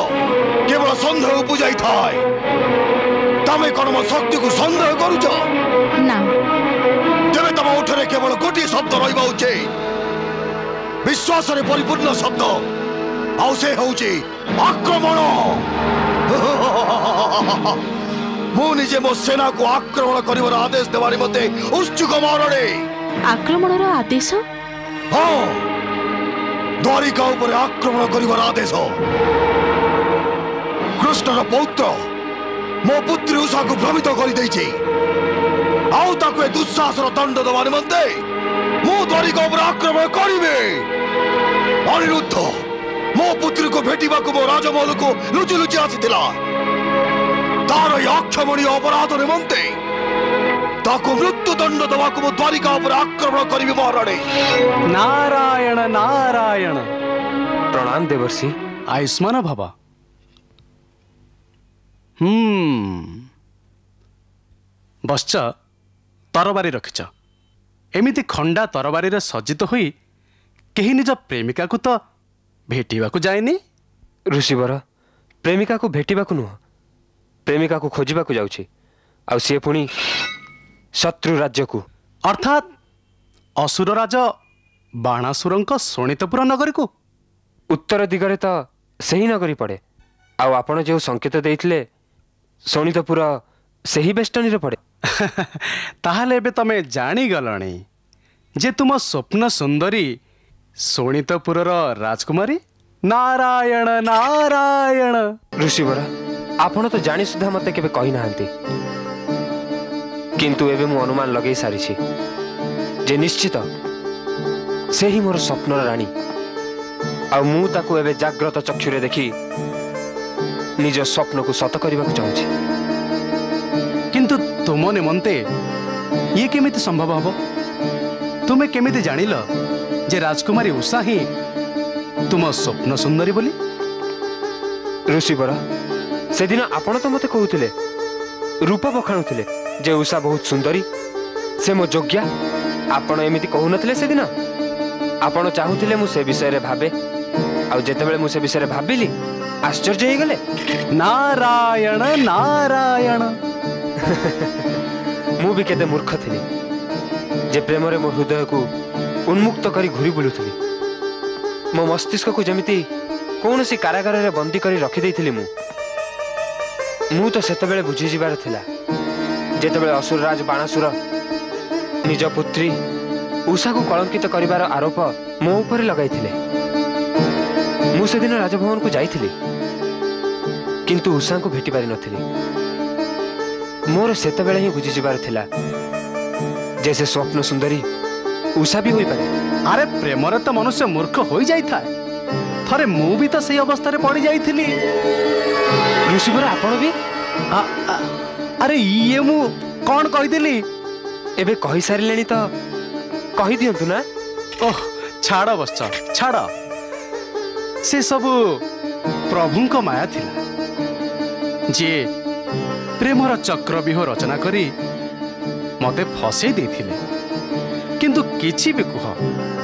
D: केवल संदेह बुझाई थाए। तमे कौन मो शक्ति को संदेह करुच?
F: ना,
D: तेरे तम उठरे केवल गोटे शब्द रहिबा उचित, विश्वास रे परिपूर्ण शब्द, आउ से होउची आक्रमण। मु निजे मो सेना को आक्रमण करिवार आदेश देवारी मते उत्सुक महाराणी।
F: आक्रमणर आदेश?
D: हाँ, द्वारिका ऊपर आक्रमण करिवार आदेश। कृष्णर पौत्र मो पुत्री उषा को भ्रमित कर दुस्साहसर दंड देवा निमंते मु द्वारिका आक्रमण करिवे। अनिरुद्ध मो पुत्री को भेटिबा को मो राजमहल को लुचि लुचि आसीथिला तार अक्षमणीय अपराध निमंते ताको मृत्यु दंड देवा को मो द्वारिका आक्रमण करिवे। महाराणी
I: नारायण नारायण।
H: प्रणाम देवर्षि।
I: आयुष्मान भव। बश्च तरबारी रखिच एमिति खंडा तरबारी रे सज्जित होई केही निज प्रेमिका को तो भेटिबा को जाएनी।
H: ऋषिवर प्रेमिका को भेटिबा को नुह प्रेमिका को खोजिबा को जाउछि आ से पुणी शत्रु राज्य को
I: अर्थात असुर राज बाणासुरंक शोणितपुर नगरी को
H: उत्तर दिगरे तो सही नगरी पड़े आउ आपण जो संकेत देइथिले शोणितपुर सही बेष्टनी रे पड़े।
I: ताहले एबे तमे जानी गलणी जे तुम स्वप्न सुंदरी शोणितपुरर राजकुमारी। नारायण नारायण।
H: ऋषिवर आपण तो जानी सुधा मते केबे कहि नाहंती किंतु एबे मु अनुमान लगेई सारिछि जे निश्चित से ही मोर स्वप्नर रानी आ मु ताकू एबे जाग्रत चक्षुरे देखि निज स्वप्न को सत करबा को चाहूछि।
I: किंतु तुम निमंते ये केमिति संभव हबो? तुमे केमिति जानिल जे राजकुमारी उषा ही तुम स्वप्न सुंदरी बोली?
H: ऋषिवर से दिन आपण तो मते कहउथिले रूप बखाणुथिले जे उषा बहुत सुंदरी से मो योग्या आपण एमिति कहू नथिले से दिन आपण चाहूथिले मु से विषय रे भाबे आ जेतेबेले मु से विषय रे भाबिली आश्चर्य हे गले।
I: नारायण नारायण।
H: मु भी केते मूर्ख थिली जे प्रेम रे मो हृदय को उन्मुक्त करी घुरी बुलुथिली मो मस्तिष्क को जमिति कौनसी कारागार रे बंदी करी रखि देइथिली मु तो सेतेबेले बुझी जिबार थिला जेतेबेले असुरराज बाणासुर निज पुत्री उषा को कलंकित करिवार आरोप मो ऊपर लगाइथिले। मु से दिन राजभवन को जाइथिली किंतु उषा को भेटी पारि नथिली मोर सेतेबेले ही बुझी जिबार थिला जैसे स्वप्न सुंदरी उषा भी होई पारे।
I: अरे प्रेम रे तो मनुष्य मूर्ख होई जाई था थरे मु भी तो सही अवस्था रे पड़ी जाइथिली।
H: ऋषिवर आपण भी
I: अरे ये मु कौन कहि देली
H: एबे कहि सारिलेनी तो कहि दियंतु ना।
I: ओह छाड़ बच्च छाड़ से सब प्रभुंक माया थिला जे प्रेमर चक्रव्यूह रचना करी मते फसई देथिले किंतु किछि भी कुह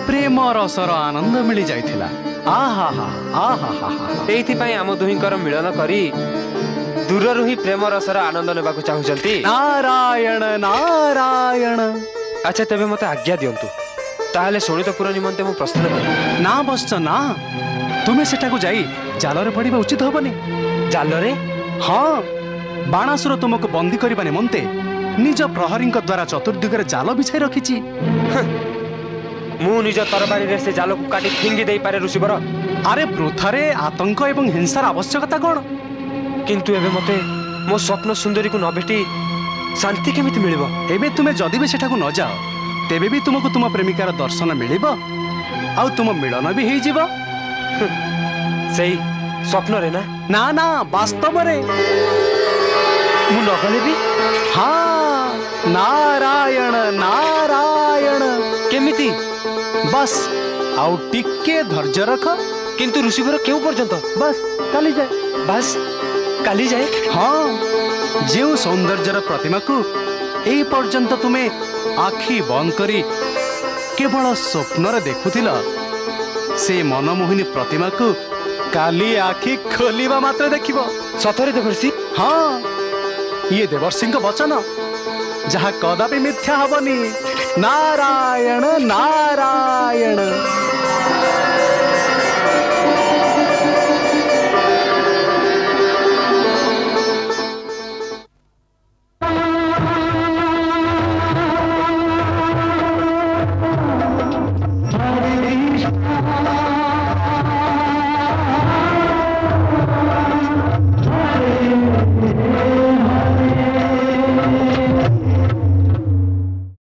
I: प्रेम रसर आनंद मिली जाइथिला। आहा हा आहा हा
H: एथि पई आम दुहिंकर मिलन करी दूररु ही प्रेम रसर आनंद नेबाकू चाहुचंती।
I: नारायण नारायण।
H: अच्छा तेबे मते आज्ञा दियंतु ताहले शोणितपुर निमंते मु प्रस्थान करी।
I: ना बस्च ना तुमे सेटा को जाई जाल रे पड़िबा उचित होबनी।
H: जाल रे?
I: हां बाणासुर तुमको बंदी करिबा निमंते निज प्रहरींक द्वारा चतुर्दिगरे जाल बिछाई रखिछि।
H: मु निज तरबारी रे से जाल को काटी फिंगी देई पारे ऋषिवर।
I: अरे वृथारे आतंक एवं हिंसार आवश्यकता कोन?
H: किंतु एबे मते मो स्वप्न सुंदरी को न भेटी शांति केमिति मिलिबो?
I: एबे तुमे जदी बे सेठा को न जाओ तेबे भी तुमको तुम प्रेमिकार दर्शन मिलिबो आ तुम मिलन भी हेई जिवो।
H: सेई स्वप्न रे ना?
I: ना ना वास्तव रे।
H: मु न गले भी?
I: हाँ नारायण नारायण।
H: केमिति?
I: बस आउ टिके धैर्य रख।
H: किंतु ऋषिवर केउ पर्यंत?
I: बस काली जाए।
H: बस काली जाए?
I: हाँ जो सौंदर्यर प्रतिमा को एई पर्यंत तुमे आखि बंद करी केवल स्वप्न रे देखुथिल से मनमोहिनी प्रतिमा को काली आखि खोलिबा मात्र देखिबो।
H: सतरे देवर्षि?
I: हाँ ये देवर्षिंक वचन जहा कदापि मिथ्या हबनी। नारायण नारायण।